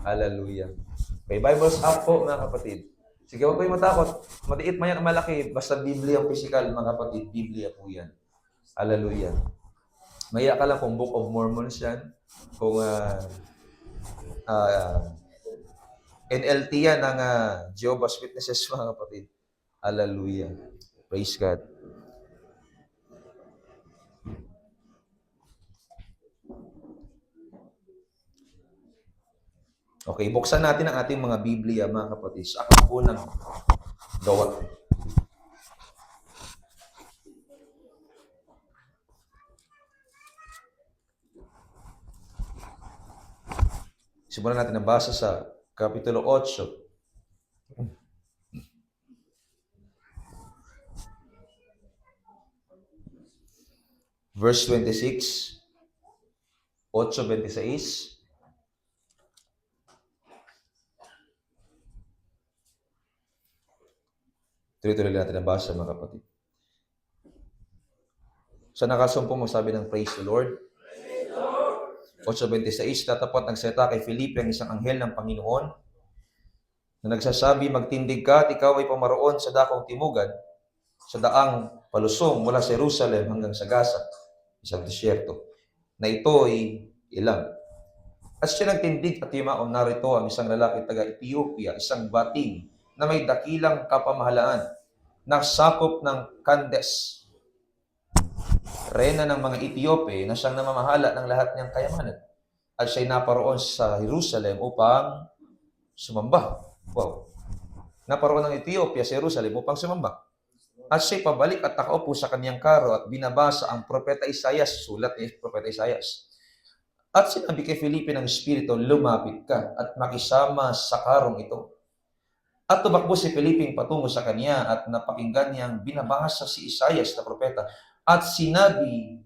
Hallelujah. Okay, Bibles up po mga kapatid. Sige, huwag kayong matakot. Maliit man yan ang malaki. Basta Biblia ang physical, mga kapatid. Biblia po yan. Hallelujah. Maya ka lang kung Book of Mormons yan. Kung NLT yan ng Jehovah's Witnesses, mga kapatid. Hallelujah. Praise God. Okay, buksan natin ang ating mga Biblia, mga kapatid. Sa unang gawa. Simulan natin ang basa sa Kapitulo 8. Verse 26. 8:26. Tuloy-tuloy natin ang basa, mga kapatid. Sa nakasumpong magsabi ng praise the Lord. 8:26, tatapot nagsalita kay Felipe ang isang anghel ng Panginoon na nagsasabi, magtindig ka at ikaw ay pamaroon sa dakong timugan, sa daang palusong mula sa Jerusalem hanggang sa Gaza, isang disyerto, na ito ay ilang. At siya nagtindig at yumaon, narito ang isang lalaki taga Ethiopia, isang bating na may dakilang kapamahalaan, nasakop ng Candace, reyna ng mga Etiope, na siyang namamahala ng lahat niyang kayamanan. At siya'y naparoon sa Jerusalem upang sumamba. Wow. Naparoon ng Ethiopia sa Jerusalem upang sumamba. At siya'y pabalik at nakaupo sa kanyang karo at binabasa ang propeta Isaias, sulat ni propeta Isaias. At sinabi kay Felipe ng Espiritu, lumapit ka at makisama sa karong ito. At tumakbo si Felipe patungo sa kanya at napakinggan niyang binabasa si Isaias na propeta. At sinabi,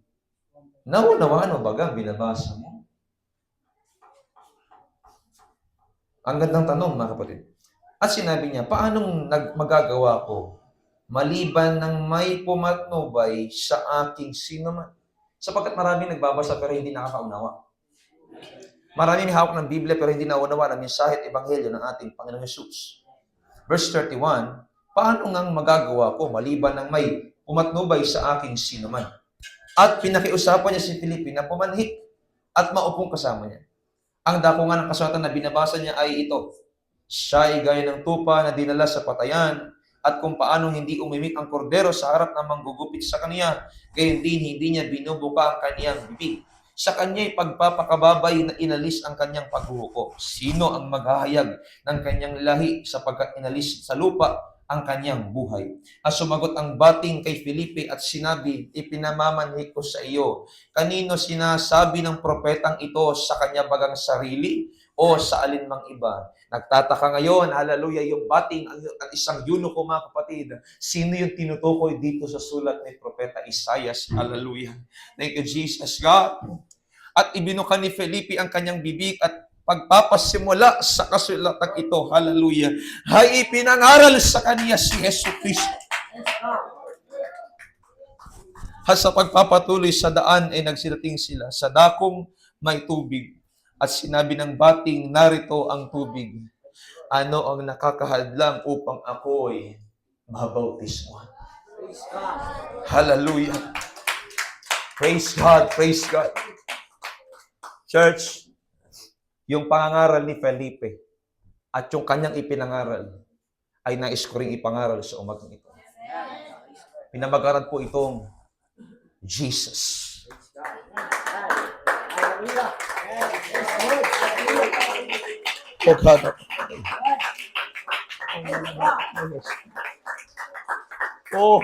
naunawaan mo baga binabasa mo? Ang gandang tanong, mga kapatid. At sinabi niya, paanong magagawa ko maliban ng may pumatnubay sa aking sinuman? Sapagkat maraming nagbabasa pero hindi nakakaunawa. Maraming hawak ng Biblia pero hindi naunawa ng mensahe at ebanghelyo ng ating Panginoong Hesus. Verse 31, paano ngang magagawa ko maliban ng may pumatnubay sa aking sinuman? At pinakiusapan niya si Felipe na pumanhik at maupong kasama niya. Ang dako nga ng kasulatan na binabasa niya ay ito. Siya ay gaya ng tupa na dinala sa patayan, at kung paano hindi umimik ang kordero sa harap ng manggugupit sa kaniya, gayon din hindi niya binubuka ang kaniyang bibig. Sa kanya'y pagpapakababay na inalis ang kanyang paghuhuko. Sino ang maghahayag ng kanyang lahi sapagkat inalis sa lupa ang kanyang buhay? At sumagot ang bating kay Felipe at sinabi, ipinamamanhik ko sa iyo. Kanino sinasabi ng propetang ito, sa kanya bagang sarili o sa alinmang iba? Nagtataka ngayon, hallelujah, yung bating at isang eunuko, mga kapatid. Sino yung tinutukoy dito sa sulat ni propeta Isaias? Hallelujah. Thank you, Jesus, God. At ibinuka ni Felipe ang kanyang bibig at pagpapasimula sa kasulatang ito, hallelujah, ay ipinangaral sa kaniya si Yesu Cristo. At sa pagpapatuloy sa daan ay nagsidating sila sa dakong may tubig. At sinabi ng bating, narito ang tubig. Ano ang nakakahadlang upang ako'y mabautismuhan? Hallelujah. Praise God, praise God. Church, yung pangangaral ni Felipe at yung kanyang ipinangaral ay nais ko ring ipangaral sa umagang ito. Pinamagaran po itong Jesus. Oh God. Oh.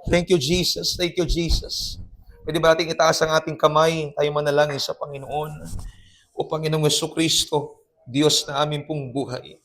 Thank you, Jesus. Thank you, Jesus. Pwede ba natin itaas ang ating kamay, tayo manalangin sa Panginoon? O Panginoong Jesucristo, Diyos na amin pong buhay.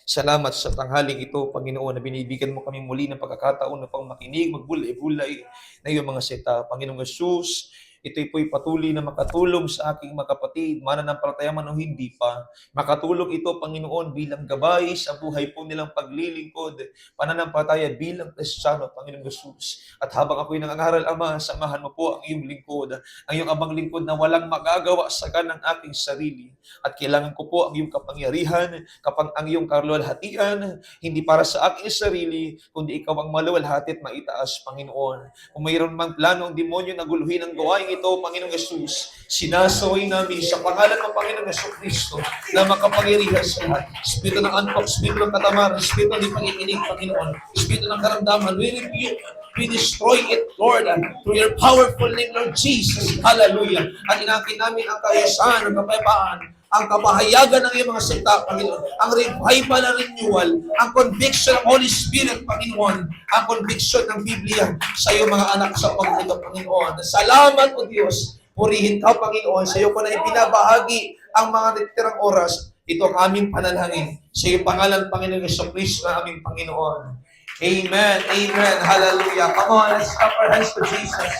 Salamat sa tanghaling ito, Panginoon, na binibigyan mo kami muli ng pagkakataon na pang makinig, magbulay-bulay na iyong mga seta. Panginoong Jesus, Ito'y po'y patuloy na makatulong sa aking mga kapatid, mananampalataya man o hindi pa. Makatulong ito, Panginoon, bilang gabay sa buhay po nilang paglilingkod, pananampalataya bilang Kristiyano, Panginoong Jesus. At habang ako'y nangangaral, Ama, samahan mo po ang iyong lingkod, ang iyong abang lingkod na walang magagawa sa ganang aking sarili. At kailangan ko po ang iyong kapangyarihan, ang iyong kaluwalhatian, hindi para sa aking sarili, kundi ikaw ang maluwalhati at maitaas, Panginoon. Kung mayroon mang plano ang demonyo na guluhin ang gawain ito, Panginoong Jesus, sinasaway namin sa pangalan ng Panginoong Jesucristo na makapangyarihan sa lahat. Espiritu ng antok, espiritu ng katamaran, espiritu ng panginginig, Panginoon, espiritu ng karamdaman, we rebuke, we destroy it, Lord, through your powerful name, Lord Jesus. Hallelujah. At inakin namin ang kayasahan, ang kapayapaan, ang kapahayagan ng iyong mga salita, Panginoon, ang revival ng renewal, ang conviction ng Holy Spirit, Panginoon, ang conviction ng Biblia sa iyong mga anak sa pagkakita, Panginoon. Salamat, O Diyos, purihin ka, Panginoon, sa iyo ko na ipinabahagi ang mga natitirang oras. Ito ang aming panalangin. Sa iyong pangalan, Panginoon Jesucristo, na aming Panginoon. Amen. Amen. Hallelujah. Come on, let's clap our hands to Jesus.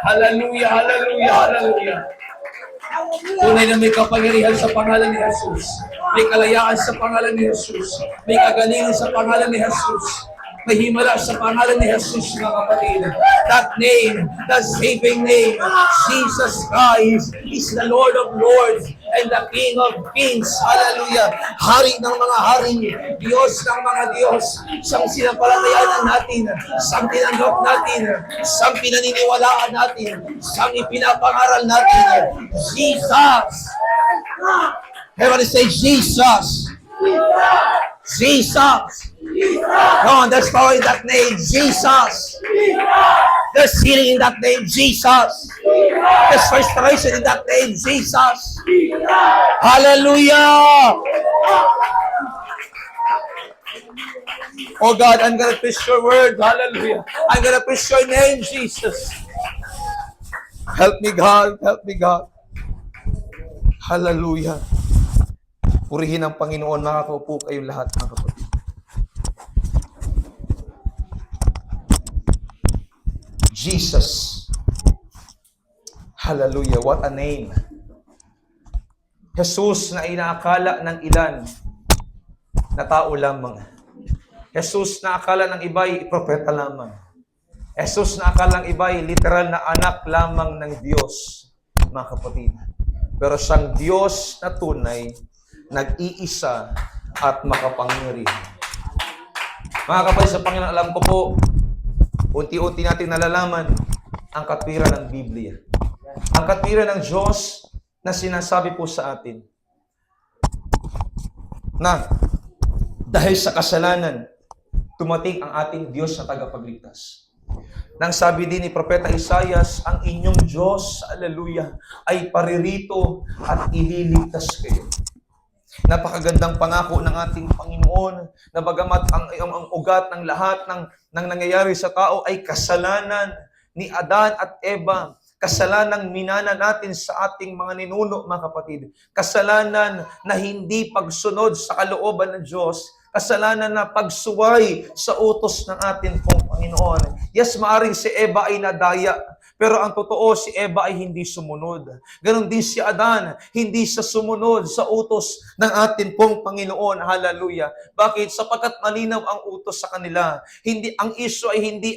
Hallelujah. Hallelujah. Hallelujah. Tunay na may kapangyarihan sa pangalan ni Jesus. May kalayaan sa pangalan ni Jesus. May kagalingan sa pangalan ni Jesus. May himala sa pangalan ni Jesus, mga kapatid. That name, that saving name, Jesus Christ, is the Lord of Lords and the King of Kings. Hallelujah. Hari ng mga hari, Diyos ng mga Diyos. Siyang sinapalatayaan natin, siyang tinanggap natin, siyang pinaniniwalaan natin, siyang ipinapangaral natin. Jesus. Everybody say Jesus. Jesus. Come on, there's power in that name, Jesus. There's healing in that name, Jesus. There's restoration in that name, Jesus. Hallelujah. Oh God, I'm going to preach your word. Hallelujah. I'm going to preach your name, Jesus. Help me, God. Help me, God. Hallelujah. Purihin ang Panginoon. Makakaupo kayong lahat, mga kapatid. Jesus. Hallelujah. What a name. Jesus na inaakala ng ilan na tao lamang. Jesus na akala ng iba ay propeta lamang. Jesus na akala ng iba ay literal na anak lamang ng Diyos, mga kapatid. Pero siyang Diyos na tunay, nag-iisa at makapangyarihan. Mga kapatid sa Panginoon, alam ko po, unti-unti natin nalalaman ang katwiran ng Biblia. Ang katwiran ng Diyos na sinasabi po sa atin na dahil sa kasalanan, tumating ang ating Diyos na tagapagligtas. Nang sabi din ni Propeta Isaias, ang inyong Diyos, hallelujah, ay paririto at ililigtas kayo. Napakagandang pangako ng ating Panginoon na bagamat ang ugat ng lahat ng nangyayari sa tao ay kasalanan ni Adan at Eva, kasalanang minana natin sa ating mga ninuno, mga kapatid, kasalanan na hindi pagsunod sa kalooban ng Diyos, kasalanan na pagsuway sa utos ng ating pong Panginoon. Yes, maaring si Eva ay nadaya, pero ang totoo, si Eva ay hindi sumunod. Ganon din si Adan, hindi sa sumunod sa utos ng ating pong Panginoon. Hallelujah. Bakit? Sapagkat malinaw ang utos sa kanila. Ang issue ay hindi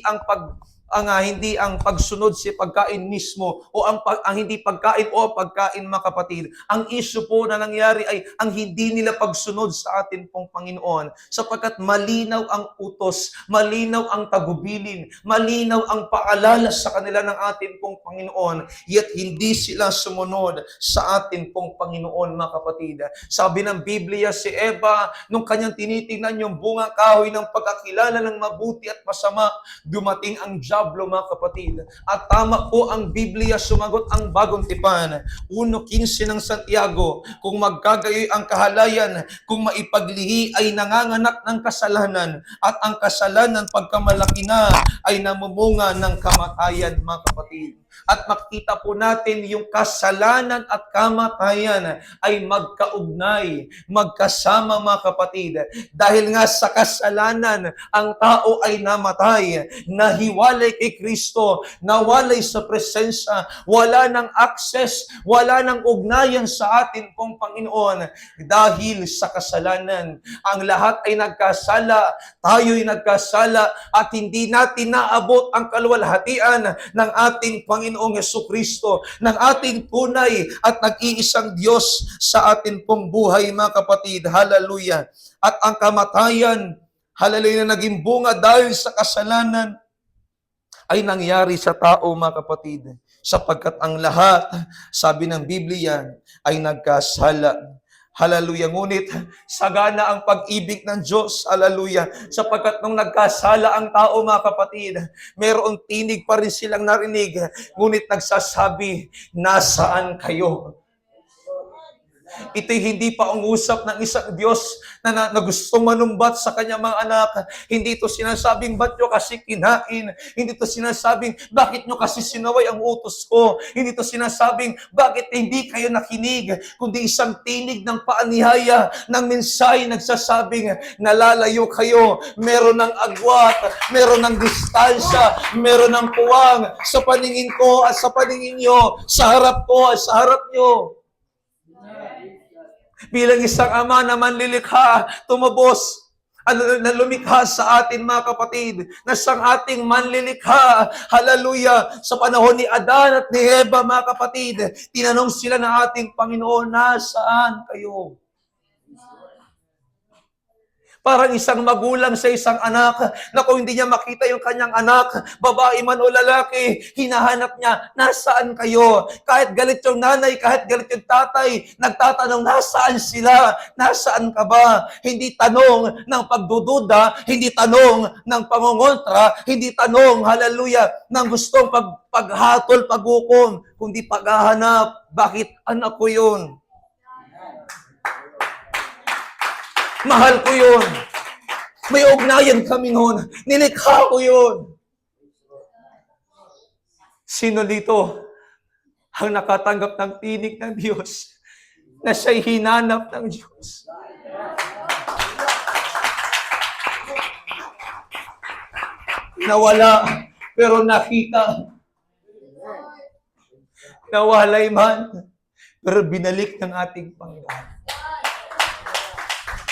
ang pagsunod sa pagkain mismo o ang hindi pagkain o pagkain, mga kapatid. Ang issue po na nangyari ay ang hindi nila pagsunod sa atin pong Panginoon, sapagkat malinaw ang utos, malinaw ang tagubilin, malinaw ang paalala sa kanila ng atin pong Panginoon, yet hindi sila sumunod sa atin pong Panginoon, mga kapatid. Sabi ng Biblia, si Eva, nung kanyang tinitingnan yung bunga kahoy ng pagkakilala ng mabuti at masama, dumating ang diablo, mga kapatid. At tama po ang Biblia, sumagot ang Bagong Tipan. 1:15 ng Santiago, kung magkagayoy ang kahalayan, kung maipaglihi ay nanganganak ng kasalanan, at ang kasalanan pagkamalaki na ay namumunga ng kamatayan, mga kapatid. At makita po natin yung kasalanan at kamatayan ay magkaugnay, magkasama, mga kapatid. Dahil nga sa kasalanan, ang tao ay namatay, nahiwalay nawalay kay Kristo, nawalay sa presensya, wala ng access, wala ng ugnayan sa atin pong Panginoon dahil sa kasalanan. Ang lahat ay nagkasala, tayo'y nagkasala at hindi natin naabot ang kaluwalhatian ng ating Panginoong Jesucristo, ng ating tunay at nag-iisang Diyos sa atin pong buhay, mga kapatid. Hallelujah. At ang kamatayan, hallelujah, na naging bunga dahil sa kasalanan ay nangyari sa tao, mga kapatid, sapagkat ang lahat, sabi ng Biblia, ay nagkasala. Hallelujah. Ngunit sagana ang pag-ibig ng Diyos. Hallelujah. Sapagkat nung nagkasala ang tao, mga kapatid, mayroong tinig pa rin silang narinig. Ngunit nagsasabi, nasaan kayo? Ito'y hindi pa ang usap ng isang Diyos na gustong manumbat sa kanyang mga anak. Hindi ito sinasabing, ba't nyo kasi kinain? Hindi ito sinasabing, bakit nyo kasi sinaway ang utos ko? Hindi ito sinasabing, bakit hindi kayo nakinig? Kundi isang tinig ng paanihaya ng mensahe nagsasabing, nalalayo kayo. Meron ng agwat, meron ng distansya, meron ng puwang sa paningin ko at sa paningin nyo, sa harap ko at sa harap nyo. Bilang isang ama na manlilikha, tumubos, na lumikha sa atin, mga kapatid, na siyang ating manlilikha. Hallelujah! Sa panahon ni Adan at ni Eva, mga kapatid, tinanong sila ng ating Panginoon, nasaan kayo? Parang isang magulang sa isang anak na kung hindi niya makita yung kanyang anak, babae man o lalaki, hinahanap niya, nasaan kayo? Kahit galit yung nanay, kahit galit yung tatay, nagtatanong, nasaan sila? Nasaan ka ba? Hindi tanong ng pagdududa, hindi tanong ng pangungontra, hindi tanong, hallelujah, ng gustong paghatol, paghukom, kundi paghahanap. Bakit anak ko yun? Mahal ko yun. May ugnayan kami noon. Nilikha ko yun. Sino dito ang nakatanggap ng tinig ng Diyos na siya'y hinanap ng Diyos? Nawala, pero nakita. Nawalay man, pero binalik ng ating Panginoon.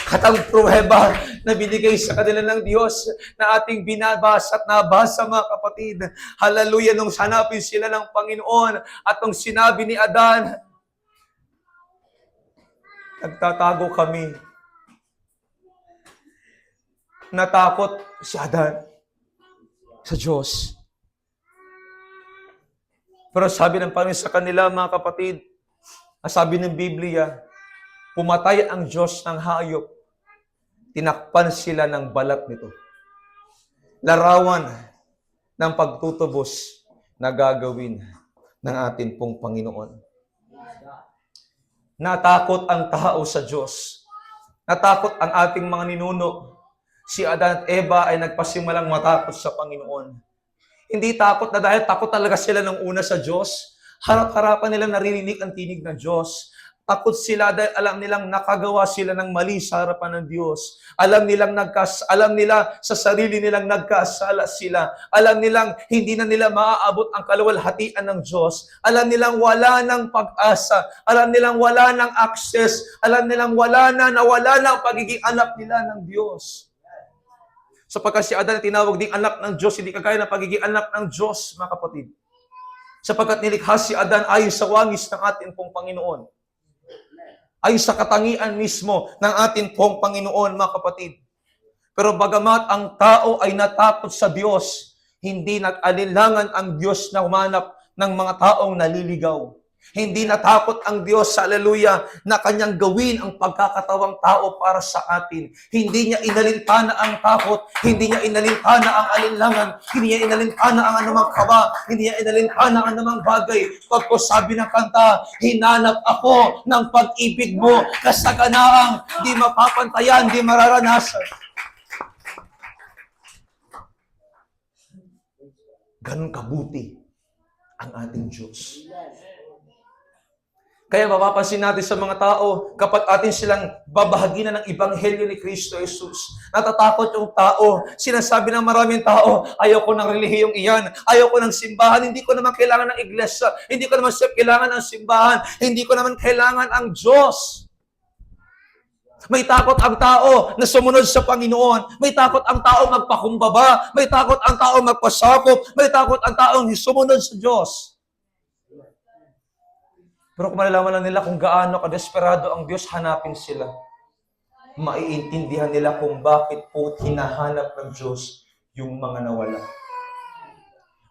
At ang pruweba na binigay sa kanila ng Diyos na ating binabasa at nabasa, mga kapatid. Hallelujah, nung hanapin sila ng Panginoon at nung sinabi ni Adan, nagtatago kami. Natakot si Adan sa Diyos. Pero sabi ng Panginoon sa kanila, mga kapatid, sabi ng Biblia, pumatay ang Diyos ng hayop. Tinakpan sila ng balat nito. Larawan ng pagtutubos na gagawin ng ating pong Panginoon. Natakot ang tao sa Diyos. Natakot ang ating mga ninuno. Si Adan at Eva ay nagpasimulang matakot sa Panginoon. Hindi takot na dahil takot talaga sila nung una sa Diyos. Harap-harapan nilang naririnig ang tinig ng Diyos. Takot sila dahil alam nilang nakagawa sila ng mali sa harapan ng Diyos. Alam nila sa sarili nilang nagkasala sila. Alam nilang hindi na nila maaabot ang kaluwalhatian ng Diyos. Alam nilang wala ng pag-asa. Alam nilang wala ng access. Alam nilang nawala na ang pagiging anak nila ng Diyos. Sapagkat si Adan tinawag ding anak ng Diyos, hindi kagaya ng pagiging anak ng Diyos, mga kapatid. Sapagkat nilikha si Adan ayon sa wangis ng ating pong Panginoon. Ay sa katangian mismo ng ating pong Panginoon, mga kapatid. Pero bagamat ang tao ay natakot sa Diyos, hindi nag-alinlangan ang Diyos na humanap ng mga taong naliligaw. Hindi natakot ang Diyos, hallelujah, na kanyang gawin ang pagkakatawang tao para sa atin. Hindi niya inalintana ang takot, hindi niya inalintana ang alinlangan, hindi niya inalintana ang anumang kaba, hindi niya inalintana ang anumang bagay. Pagko sabi ng kanta, hinanap ako ng pag-ibig mo, kasaganaang di mapapantayan, di mararanasan. Ganun kabuti ang ating Diyos. Kaya mapapansin natin sa mga tao, kapag atin silang babahagi na ng Ebanghelyo ni Kristo Jesus, natatakot yung tao. Sinasabi ng maraming tao, ayoko ng relihiyong iyan, ayoko ng simbahan, hindi ko naman kailangan ng iglesia, hindi ko naman kailangan ng simbahan, hindi ko naman kailangan ang Diyos. May takot ang tao na sumunod sa Panginoon. May takot ang tao magpakumbaba. May takot ang tao magpasakop. May takot ang taong sumunod sa Diyos. Pero kung malalaman lang nila kung gaano kadesperado ang Diyos, hanapin sila. Maiintindihan nila kung bakit po hinahanap ng Diyos yung mga nawala.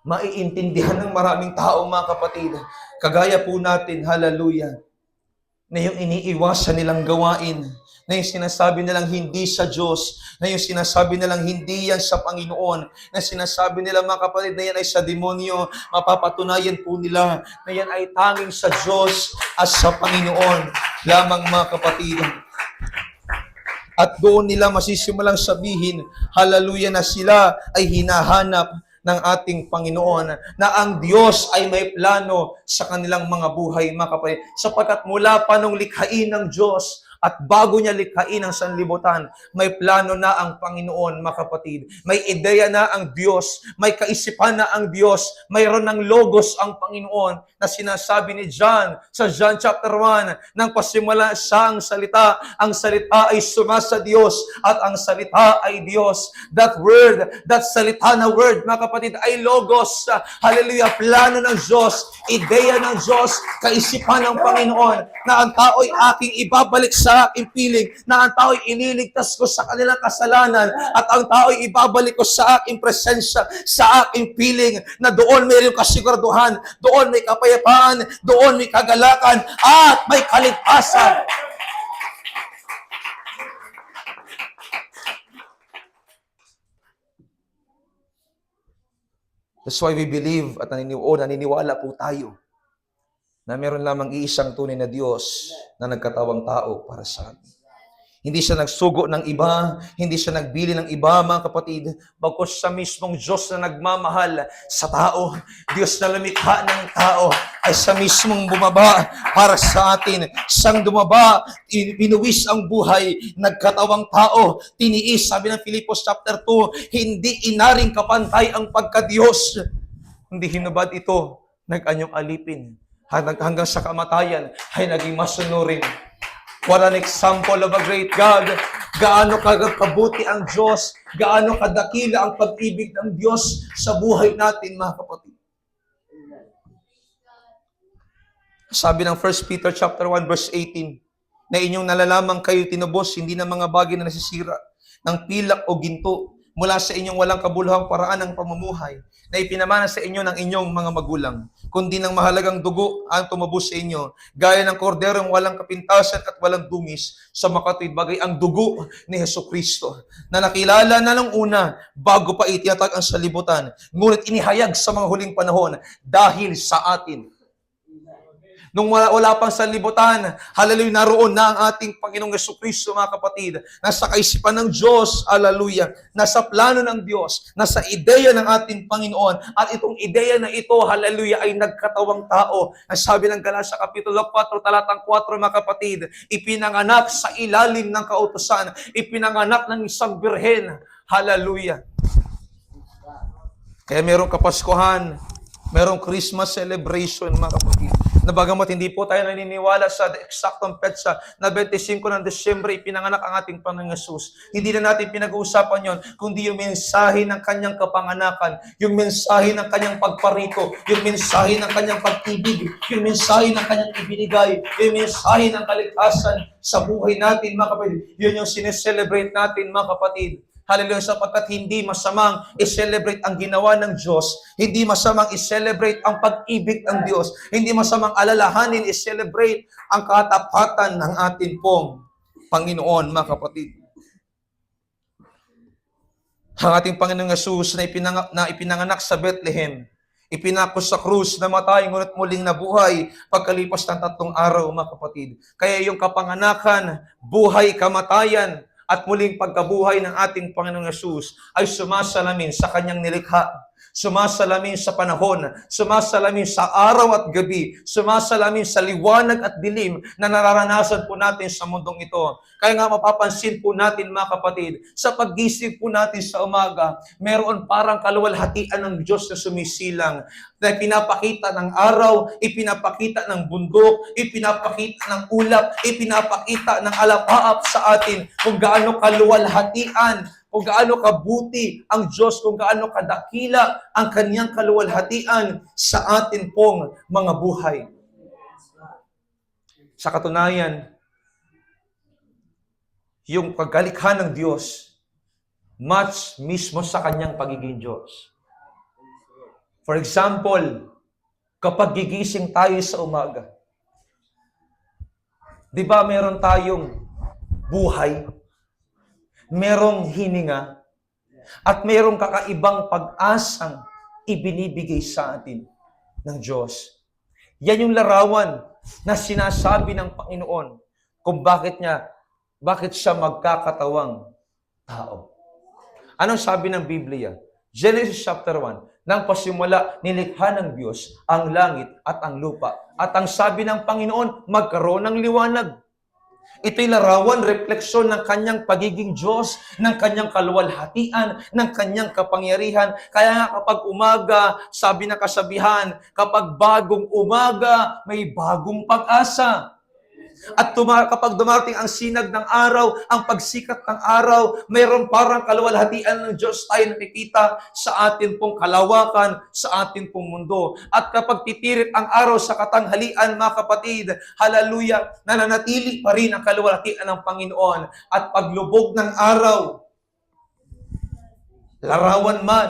Maiintindihan ng maraming tao, mga kapatid, kagaya po natin, hallelujah, na yung iniiwasan nilang gawain, na yung sinasabi nilang hindi sa Diyos, na yung sinasabi nilang hindi yan sa Panginoon, na sinasabi nila, mga kapatid, na yan ay sa demonyo, mapapatunayan po nila na yan ay tanging sa Diyos at sa Panginoon lamang, mga kapatid. At doon nila masisimulang sabihin, hallelujah, na sila ay hinahanap ng ating Panginoon, na ang Diyos ay may plano sa kanilang mga buhay, mga kapatid. Sapagkat mula pa nung likhain ng Diyos, at bago niya likhain ang sanlibutan, may plano na ang Panginoon, mga kapatid. May ideya na ang Diyos, may kaisipan na ang Diyos, mayroon ng logos ang Panginoon na sinasabi ni John sa John chapter 1, nang pasimula siyang salita, ang salita ay sumasa Diyos at ang salita ay Diyos. That word, that salita na word, mga kapatid, ay logos. Hallelujah, plano ng Diyos, ideya ng Diyos, kaisipan ng Panginoon na ang tao ay aking ibabalik sa aking piling, na ang tao ay iniligtas ko sa kanilang kasalanan at ang tao ay ibabalik ko sa aking presensya, sa aking piling, na doon may kasiguraduhan, doon may kapayapaan, doon may kagalakan at may kaligtasan. That's why we believe at naniniwala po tayo na meron lamang iisang tunay na Diyos na nagkatawang tao para sa atin. Hindi siya nagsugo ng iba, hindi siya nagbili ng iba, mga kapatid, bagkus sa mismong Diyos na nagmamahal sa tao, Diyos na lumikha ng tao, ay sa mismong bumaba para sa atin. Siyang dumaba, binuwis ang buhay, nagkatawang tao, tiniis, sabi ng Filipos chapter 2, hindi inaring kapantay ang pagka-Diyos. Hindi hinubad ito, nag-anyong alipin. Hanggang sa kamatayan ay naging masunurin. What an example of a great God. Gaano kabuti ang Diyos, gaano kadakila ang pag-ibig ng Diyos sa buhay natin, mga kapatid. Sabi ng 1 Peter chapter 1 verse 18, na inyong nalalamang kayo tinubos, hindi na mga bagay na nasisira, ng pilak o ginto, mula sa inyong walang kabuluhang paraan ng pamumuhay, na ipinamana sa inyo ng inyong mga magulang, kundi ng mahalagang dugo ang tumubos sa inyo, gaya ng korderong walang kapintasan at walang dungis, sa makatuwid bagay ang dugo ni Hesukristo, na nakilala na nung una, bago pa itinatag ang salibutan, ngunit inihayag sa mga huling panahon, dahil sa atin. Nung wala pang sanlibutan, hallelujah, naroon na ang ating Panginoong Jesucristo, mga kapatid. Nasa kaisipan ng Diyos, hallelujah. Nasa plano ng Diyos, nasa ideya ng ating Panginoon. At itong ideya na ito, hallelujah, ay nagkatawang tao. Ang sabi ng Galatia Kapitulo 4, talatang 4, mga kapatid, ipinanganak sa ilalim ng kautusan, ipinanganak ng isang birhen, hallelujah. Kaya merong Kapaskuhan, merong Christmas celebration, mga kapatid. Na bagamat hindi po tayo naniniwala sa eksaktong petsa na 25 ng Desyembre ipinanganak ang ating Panginoong Hesus. Hindi na natin pinag-uusapan yon, kundi yung mensahe ng kanyang kapanganakan, yung mensahe ng kanyang pagparito, yung mensahe ng kanyang pag-ibig, yung mensahe ng kanyang ibinigay, yung mensahe ng kaligtasan sa buhay natin, mga kapatid. Yun yung sineselebrate natin, mga kapatid. Hallelujah, sapagkat hindi masamang i-celebrate ang ginawa ng Diyos, hindi masamang i-celebrate ang pag-ibig ng Diyos, hindi masamang alalahanin i-celebrate ang katapatan ng ating pong Panginoon, mga kapatid. Ang ating Panginoong Hesus na ipinanganak sa Bethlehem, ipinako sa krus, namatay, ngunit muling nabuhay pagkalipas ng 3 araw, mga kapatid. Kaya yung kapanganakan, buhay, kamatayan, at muling pagkabuhay ng ating Panginoong Hesus ay sumasalamin sa kanyang nilikha. Sumasalamin sa panahon, sumasalamin sa araw at gabi, sumasalamin sa liwanag at dilim na nararanasan po natin sa mundong ito. Kaya nga mapapansin po natin mga kapatid, sa paggising po natin sa umaga, meron parang kaluwalhatian ng Diyos na sumisilang na pinapakita ng araw, ipinapakita ng bundok, ipinapakita ng ulap, ipinapakita ng alapaap sa atin kung gaano kaluwalhatian, kung gaano kabuti ang Diyos, kung gaano kadakila ang kanyang kaluwalhatian sa atin pong mga buhay. Sa katunayan, yung pagkalikha ng Diyos, match mismo sa kanyang pagiging Diyos. For example, kapag gigising tayo sa umaga, di ba meron tayong buhay, merong hininga, at merong kakaibang pag-asang ibinibigay sa atin ng Diyos. Yan yung larawan na sinasabi ng Panginoon kung bakit siya magkakatawang tao. Anong sabi ng Biblia? Genesis chapter 1, nang pasimula nilikha ng Diyos ang langit at ang lupa. At ang sabi ng Panginoon, magkaroon ng liwanag. Ito'y larawan, refleksyon ng kanyang pagiging Diyos, ng kanyang kaluwalhatian, ng kanyang kapangyarihan. Kaya nga kapag umaga, sabi ng kasabihan, kapag bagong umaga, may bagong pag-asa. At kapag dumarating ang sinag ng araw, ang pagsikat ng araw, mayroon parang kaluwalhatian ng Diyos tayo nakikita sa atin pong kalawakan, sa atin pong mundo. At kapag titirit ang araw sa katanghalian, mga kapatid, hallelujah, nananatili pa rin ang kaluwalhatian ng Panginoon. At paglubog ng araw, larawan man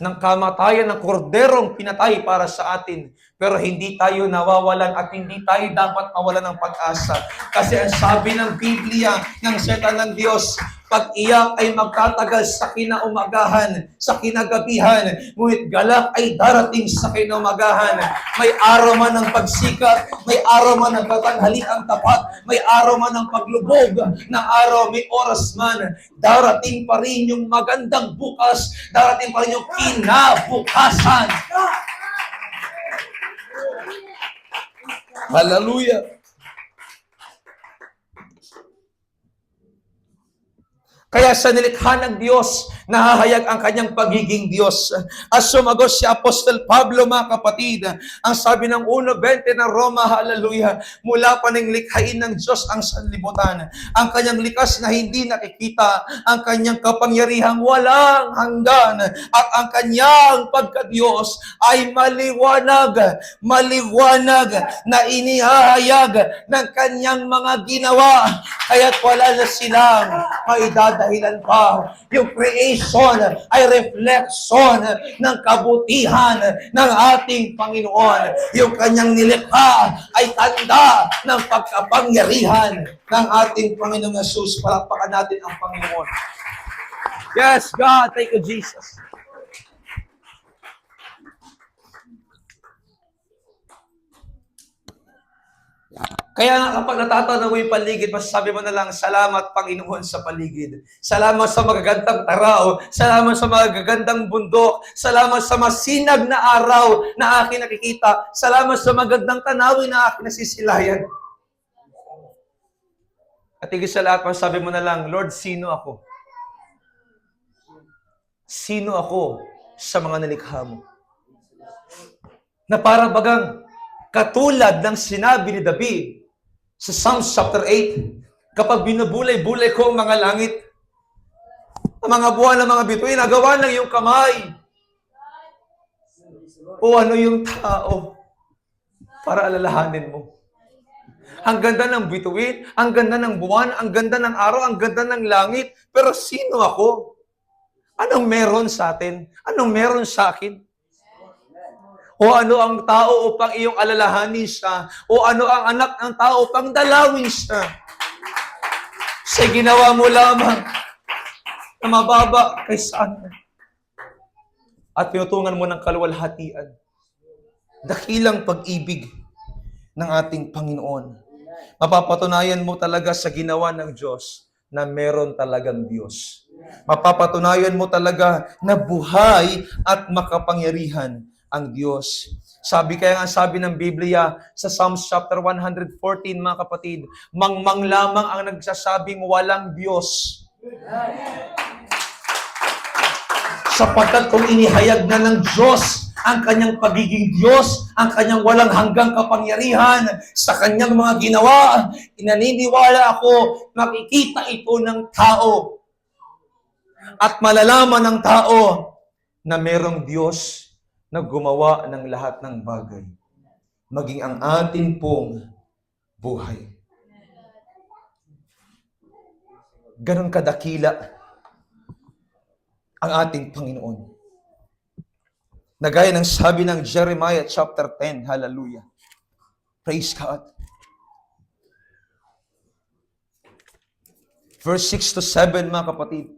ng kamatayan ng korderong pinatay para sa atin. Pero hindi tayo nawawalan at hindi tayo dapat mawalan ng pag-asa. Kasi ang sabi ng Biblia, ng salita ng Diyos, pag-iyak ay magtatagal sa kinaumagahan, sa kinagabihan, ngunit galak ay darating sa kinaumagahan. May araw man ng pagsikat, may araw man ng katanghaliang tapat, may araw man ng paglubog ng araw, may oras man, darating pa rin yung magandang bukas, darating pa rin yung kinabukasan. Hallelujah! Kaya sa nilikha ng Diyos, nahahayag ang kanyang pagiging Diyos. As sumagot si Apostol Pablo, mga kapatid, ang sabi ng 1:20 ng Roma, hallelujah, mula pa ng likhain ng Diyos ang sanlibutan, ang kanyang likas na hindi nakikita, ang kanyang kapangyarihang walang hanggan, at ang kanyang pagka-Diyos ay maliwanag na inihahayag ng kanyang mga ginawa, kaya't wala na silang dahilan pa. Yung creation ay reflection ng kabutihan ng ating Panginoon. Yung kanyang nilikha ay tanda ng pagkapangyarihan ng ating Panginoon Jesus. Palakpakan natin ang Panginoon. Yes, God. Thank you, Jesus. Kaya nga kapag natatanaw mo yung paligid, masasabi mo na lang, salamat Panginoon sa paligid. Salamat sa magagandang taraw. Salamat sa magagandang bundok. Salamat sa masinag na araw na aking nakikita. Salamat sa magandang tanawin na aking nasisilayan. At higit sa lahat, masasabi mo na lang, Lord, sino ako? Sino ako sa mga nalikha mo? Na para bagang katulad ng sinabi ni David sa Psalms chapter 8, kapag binubulay-bulay ko ang mga langit, ang mga buwan ng mga bituin, nagawa ng iyong kamay. O ano yung tao para alalahanin mo? Ang ganda ng bituin, ang ganda ng buwan, ang ganda ng araw, ang ganda ng langit, pero sino ako? Anong meron sa atin? Anong meron sa akin? O ano ang tao upang iyong alalahanin siya? O ano ang anak ng tao upang dalawin siya? Sa ginawa mo lamang na mababa kaysa akin. At pinutungan mo ng kaluwalhatian. Dakilang pag-ibig ng ating Panginoon. Mapapatunayan mo talaga sa ginawa ng Diyos na meron talagang Diyos. Mapapatunayan mo talaga na buhay at makapangyarihan ang Diyos. Sabi ng Biblia sa Psalms chapter 114, mga kapatid, mangmang lamang ang nagsasabing walang Diyos. Sapagkat kung inihayag na ng Diyos ang kanyang pagiging Diyos, ang kanyang walang hanggang kapangyarihan sa kanyang mga ginawa, inaniniwala ako, makikita ito ng tao. At malalaman ng tao na merong Diyos na gumawa ng lahat ng bagay. Maging ang atin pong buhay. Ganon kadakila ang ating Panginoon. Nagaya ng sabi ng Jeremiah chapter 10, hallelujah. Praise God. Verse 6 to 7, mga kapatid.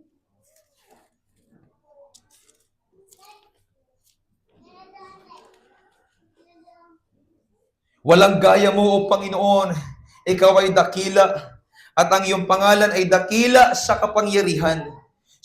Walang gaya mo, O Panginoon, ikaw ay dakila, at ang iyong pangalan ay dakila sa kapangyarihan.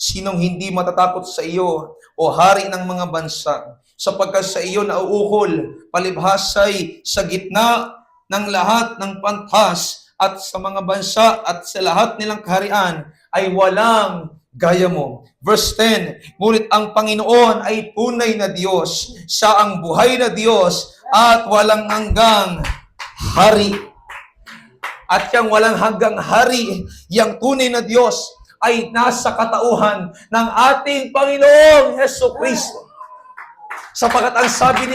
Sinong hindi matatakot sa iyo, O Hari ng mga bansa, sapagkat sa iyo nauukol, palibhasay sa gitna ng lahat ng pantas, at sa mga bansa at sa lahat nilang kaharian ay walang gaya mo. Verse 10, ngunit ang Panginoon ay tunay na Diyos, siya ang buhay na Diyos, at walang hanggang hari. At yung walang hanggang hari, yung tunay na Diyos, ay nasa katauhan ng ating Panginoong Jesucristo. Sapagkat ang sabi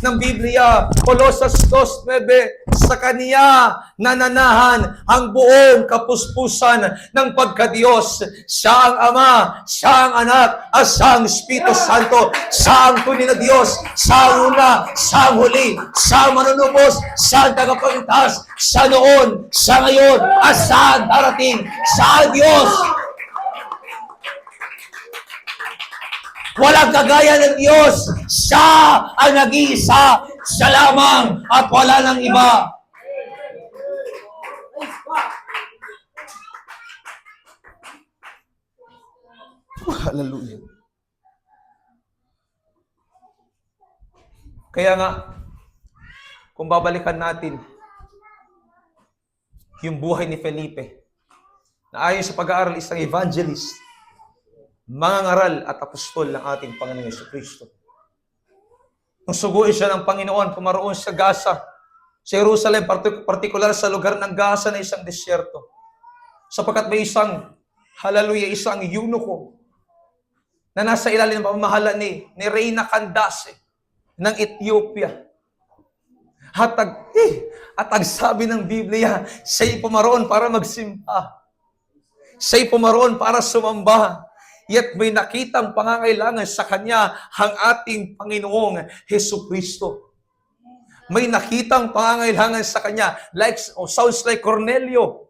ng Biblia, Colossus 2:9, sa Kaniya nananahan ang buong kapuspusan ng pagkadiyos. Siya ang Ama, Siya ang Anak, at Siya ang Espiritu Santo. Siya ang tunay na Diyos, Siya ang una, Siya ang huli, Siya ang manunubos, Siya ang tagapagligtas, Siya noon, Siya ngayon, at Siya ang darating. Siya ang Diyos. Walang kagaya ng Diyos. Siya ang nag-iisa. Siya lamang at wala nang iba. Hallelujah. Kaya nga, kung babalikan natin yung buhay ni Felipe, na ayon sa pag-aaral isang evangelist, mangangaral at apostol ng ating Panginoong Jesucristo. Nung suguin siya ng Panginoon, pumaroon sa Gaza, sa Jerusalem, partikular sa lugar ng Gaza na isang disyerto. Sapagkat may isang, hallelujah, isang eunuko na nasa ilalim ng pamamahala ni Reyna Candace ng Ethiopia. At ang sabi ng Biblia, siya'y pumaroon para magsimba. Siya'y pumaroon para sumamba. Yet may nakitang pangangailangan sa kanya ang ating Panginoong Jesucristo. May nakitang pangangailangan sa kanya, sounds like Cornelio.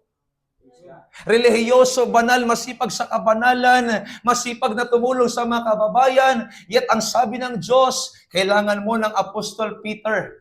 Relihiyoso, banal, masipag sa kabanalan, masipag na tumulong sa mga kababayan. Yet ang sabi ng Diyos, kailangan mo ng Apostol Peter.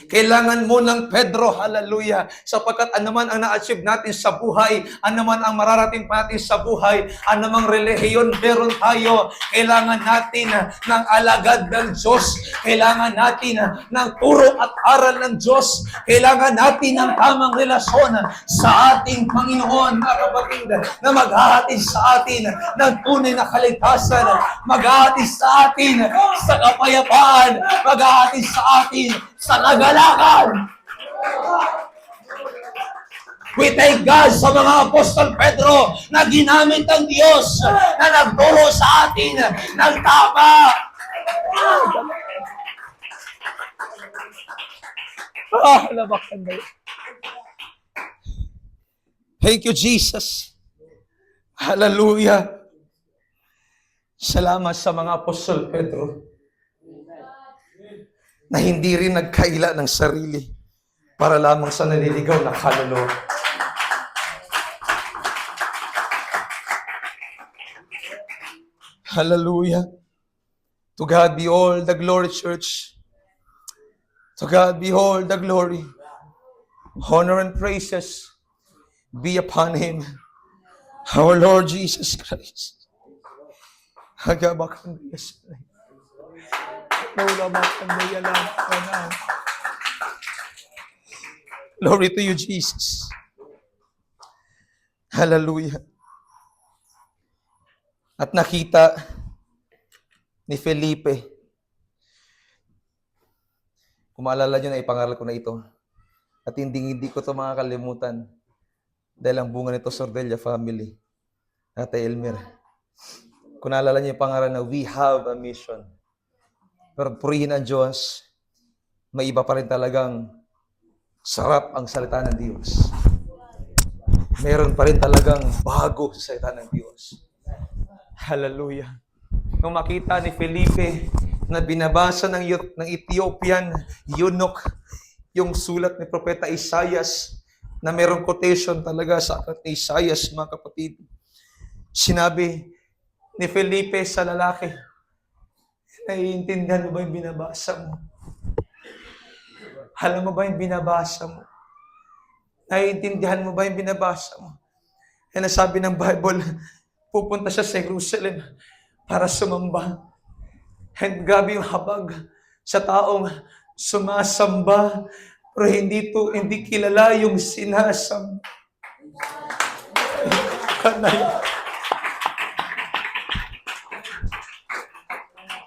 Kailangan mo ng Pedro, hallelujah, sapagkat anuman ang na-achieve natin sa buhay, anuman ang mararating pa natin sa buhay, anumang relihiyon meron tayo, kailangan natin ng alagad ng Diyos, kailangan natin ng turo at aral ng Diyos, kailangan natin ng tamang relasyon sa ating Panginoon, mga kapatid, na maghahatid sa atin ng tunay na kaligtasan, maghahatid sa atin sa kapayapaan, maghahatid sa atin sa kagalakan. We thank God sa mga Apostol Pedro na ginamit ng Diyos na nagturo sa atin ng tama. Thank you, Jesus. Hallelujah. Salamat sa mga Apostol Pedro na hindi rin nagkaila ng sarili para lamang sa naliligaw na kaluluwa. Hallelujah. To God be all the glory, church. To God be all the glory. Honor and praises be upon Him. Our Lord Jesus Christ. Hagabakan yes. Glory to you, Jesus. Hallelujah. At nakita ni Felipe, kung maalala nyo na ipangaral ko na ito, at hindi ko ito makakalimutan dahil ang bunga nito Sordella family, Ate Elmer. Kung naalala niyo yung pangaral na we have a mission. Pero purihin ang Diyos, may iba pa rin talagang sarap ang salita ng Diyos. Meron pa rin talagang bago sa salita ng Diyos. Hallelujah. Nung makita ni Felipe na binabasa ng Ethiopian eunuch yung sulat ni Propeta Isaias na merong quotation talaga sa aklat ni Isaias, mga kapatid. Sinabi ni Felipe sa lalaki, naiintindihan mo ba yung binabasa mo? Alam mo ba yung binabasa mo? Naiintindihan mo ba yung binabasa mo? Yan ang sabi ng Bible, pupunta siya sa Jerusalem para sumamba. And grabe yung habag sa taong sumasamba, pero hindi kilala yung sinasamba.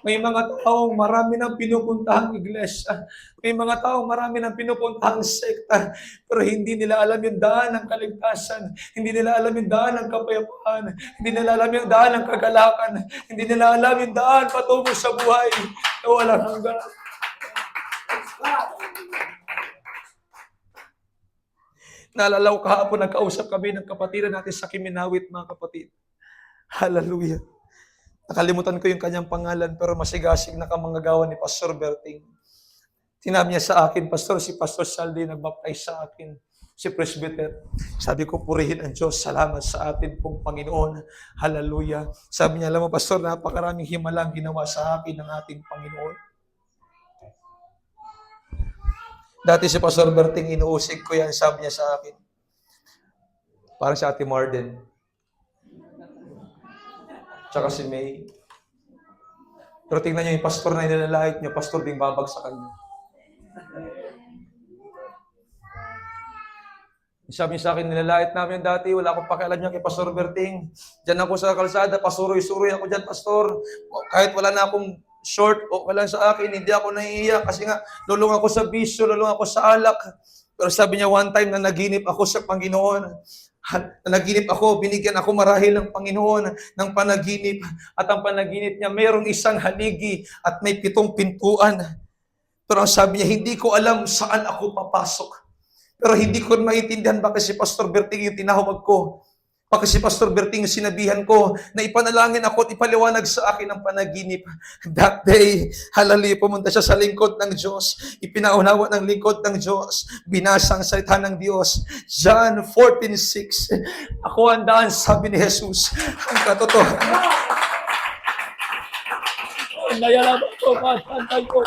May mga taong marami nang pinupuntahang iglesia. May mga taong marami nang pinupuntahang sekta. Pero hindi nila alam yung daan ng kaligtasan. Hindi nila alam yung daan ng kapayapaan. Hindi nila alam yung daan ng kagalakan. Hindi nila alam yung daan patungo sa buhay na walang hanggan. Naalala ko kahapon, nagkausap kami ng kapatiran natin sa Kiminawit, mga kapatid. Hallelujah. Nakalimutan ko yung kanyang pangalan, pero masigasig na kamanggagawa ni Pastor Berting. Sinabi niya sa akin, Pastor, si Pastor Saldi nagbaptize sa akin, si Presbyter. Sabi ko, purihin ang Diyos, salamat sa atin pong Panginoon. Hallelujah. Sabi niya, alam mo, Pastor, napakaraming himalang ginawa sa akin ng ating Panginoon. Dati si Pastor Berting, inuusig ko yan, sabi niya sa akin. Parang si Ate Marden. Tsaka si May. Pero tingnan niyo yung pastor na nilalait niya, pastor ding babagsakan niya. Sabi niya sa akin, nilalait namin dati, wala akong pakialam niya kay Pastor Berting. Diyan ako sa kalsada, pasuroy-suroy ako dyan, pastor. Kahit wala na akong short, o wala sa akin, hindi ako naiiyak kasi nga, lulong ako sa bisyo, lulong ako sa alak. Pero sabi niya, one time na naginip ako sa Panginoon, naginip ako, binigyan ako marahil ng Panginoon ng panaginip. At ang panaginip niya, mayroong isang haligi at may 7 pintuan. Pero ang sabi niya, hindi ko alam saan ako papasok. Pero hindi ko maintindihan bakit si Pastor Berting yung tinawag ko. Bakit si Pastor Berting yung sinabihan ko na ipanalangin ako at ipaliwanag sa akin ang panaginip. That day, hallelujah, pumunta siya sa lingkod ng Diyos. Ipinaunawa ng lingkod ng Diyos. Binasa ang salita ng Diyos. John 14:6. Ako ang daan, sabi ni Jesus. Ang katotohanan. Nayalaman ko, matantay ko.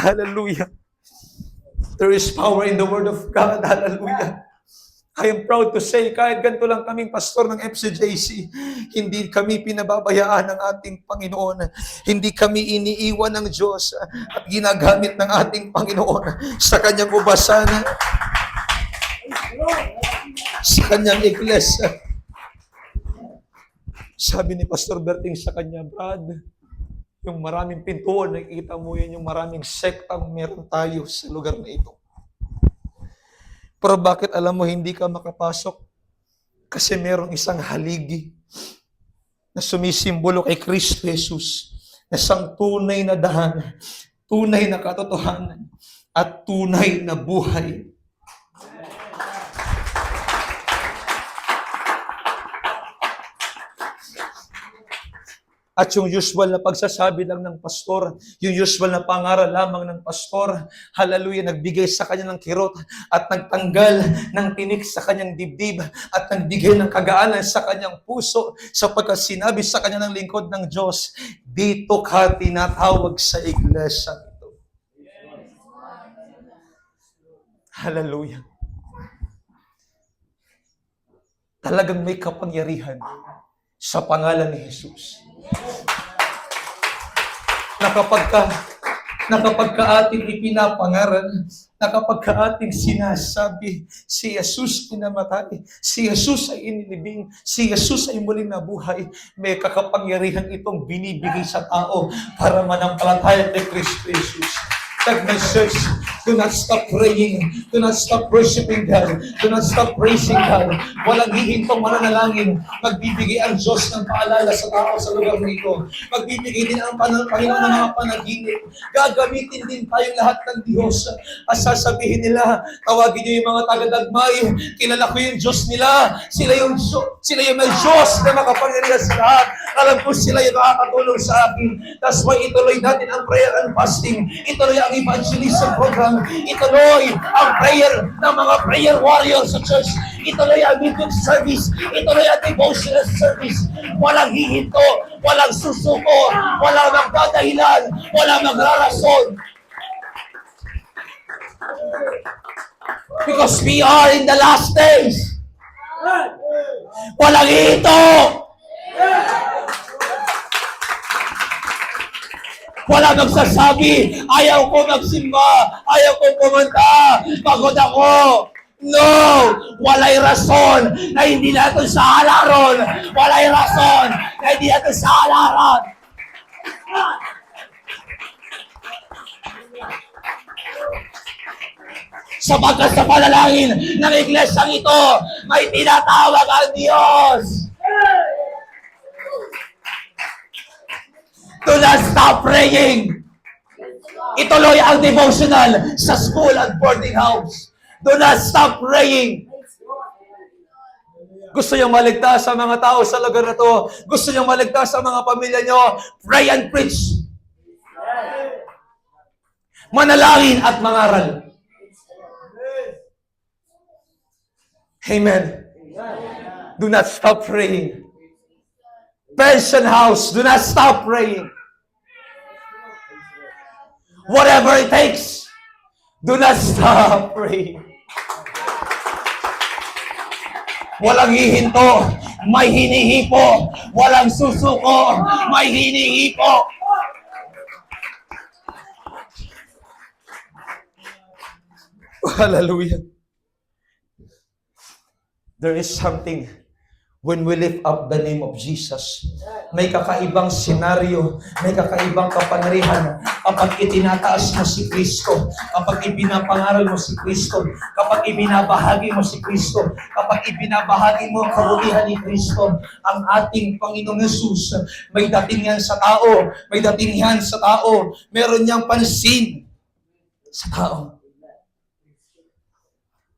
Hallelujah. There is power in the Word of God. Hallelujah. I am proud to say, kahit ganito lang kaming pastor ng FCJC, hindi kami pinababayaan ng ating Panginoon. Hindi kami iniiwan ng Diyos at ginagamit ng ating Panginoon sa kanyang ubasan, sa kanyang iglesia. Sabi ni Pastor Berting sa kanya, Brad, yung maraming pintuan, nakikita mo yan, yung maraming sektang meron tayo sa lugar na ito. Pero bakit alam mo hindi ka makapasok? Kasi merong isang haligi na sumisimbolo kay Kristo Jesus, na isang tunay na daan, tunay na katotohanan, at tunay na buhay. At yung usual na pagsasabi lang ng pastor, yung usual na pangaral lamang ng pastor, hallelujah, nagbigay sa kanya ng kirot at nagtanggal ng tinik sa kanyang dibdib at nagbigay ng kagaanan sa kanyang puso sapagkat sinabi sa kanya ng lingkod ng Diyos, dito ka tinatawag sa iglesia ito. Hallelujah. Talagang may kapangyarihan sa pangalan ni Jesus. Na kapag ka ating ipinapangaral, na kapag ka ating sinasabi, si Jesus inamatay, si Jesus ay inilibing, si Jesus ay muling nabuhay, may kakapangyarihan itong binibigay sa tao para manampalataya kay Kristo Jesus. Tag my church, do not stop praying, do not stop worshiping God, do not stop praising God. Walang hihintong mananalangin. Magbibigay ang Diyos ng paalala sa tao sa lugar nito. Magbibigay din ang Panginoon ng mga panaginip. Gagamitin din tayong lahat ng Diyos. At sasabihin nila, tawagin niyo yung mga taga-Dagmay, kilala ko yung Diyos nila. Sila yung may Diyos na makapangyarihan sa lahat. Alam ko sila yung makakatulong sa akin. That's why ituloy natin ang prayer and fasting. Ituloy ang evangelism program. Ituloy ang prayer ng mga prayer warriors sa church. Ituloy ang midweek service. Ituloy ang devotional service. Walang hihinto, walang susuko, walang magdadahilan, walang magrarason. Because we are in the last days. Walang hihinto. Wala magsasabi, ayaw ko magsimba, ayaw ko kumanta, pagod ako. No! Walay rason na hindi natin sa halaron. Walay rason na hindi natin sa halaron. Sapagkat sa panalangin ng iglesyang ito, may tinatawag ang Diyos. Do not stop praying. Ituloy ang devotional sa school at boarding house. Do not stop praying. Gusto niyong maligtas sa mga tao sa lugar na to. Gusto niyong maligtas sa mga pamilya niyo. Pray and preach. Manalangin at mangaral. Amen. Do not stop praying. Pension house, do not stop praying. Whatever it takes, do not stop praying. Walang hihinto, may hinihipo. Walang susuko, may hinihipo. Hallelujah. There is something when we lift up the name of Jesus. May kakaibang senaryo, may kakaibang kapangyarihan kapag itinataas mo si Kristo, kapag ibinapangaral mo si Kristo, kapag ibinabahagi mo si Kristo, kapag ibinabahagi mo ang kabulihan ni Kristo, ang ating Panginoong Jesus, may dating yan sa tao, may dating yan sa tao, meron niyang pansin sa tao.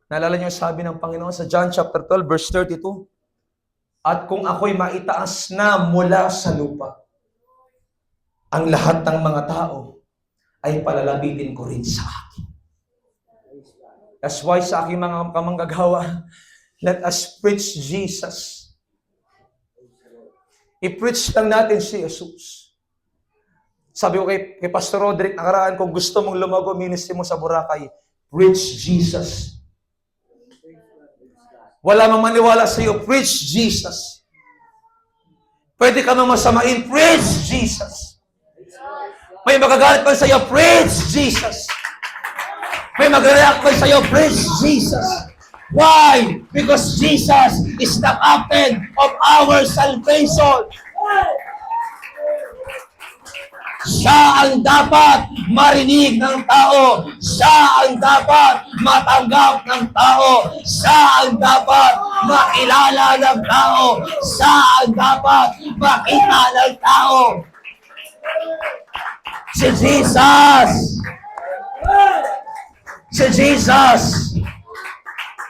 Naalala niyo sabi ng Panginoon sa John chapter 12 verse 32, at kung ako'y maitaas na mula sa lupa, ang lahat ng mga tao ay palalabitin ko rin sa akin. That's why sa aking mga kamanggagawa, let us preach Jesus. I-preach lang natin si Jesus. Sabi ko kay Pastor Roderick nakaraan, kung gusto mong lumago ministry mo sa Boracay, preach Jesus. Wala mang maniwala sa iyo, preach Jesus. Pwede ka mang masamain, preach Jesus. May magagalit pa sa iyo, preach Jesus. May mag-react pa sa iyo, preach Jesus. Why? Because Jesus is the captain of our salvation. Siya ang dapat marinig ng tao. Siya ang dapat matanggap ng tao. Siya ang dapat makilala ng tao. Siya ang dapat makita ng tao. Si Jesus. Si Jesus.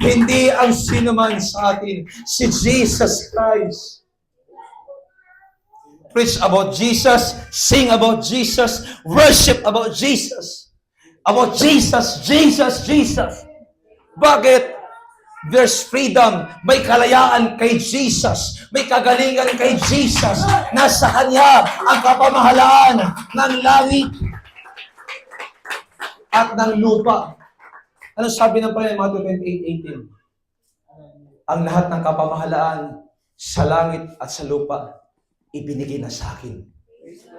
Hindi ang sinuman sa atin. Si Jesus Christ. Preach about Jesus, sing about Jesus, worship about Jesus. About Jesus, Jesus, Jesus. Bakit? There's freedom. May kalayaan kay Jesus. May kagalingan kay Jesus. Nasa Kanya ang kapamahalaan ng langit at ng lupa. Ano sabi ng Panginoon, Matthew 28:18? Ang lahat ng kapamahalaan sa langit at sa lupa, ibinigay na sa akin.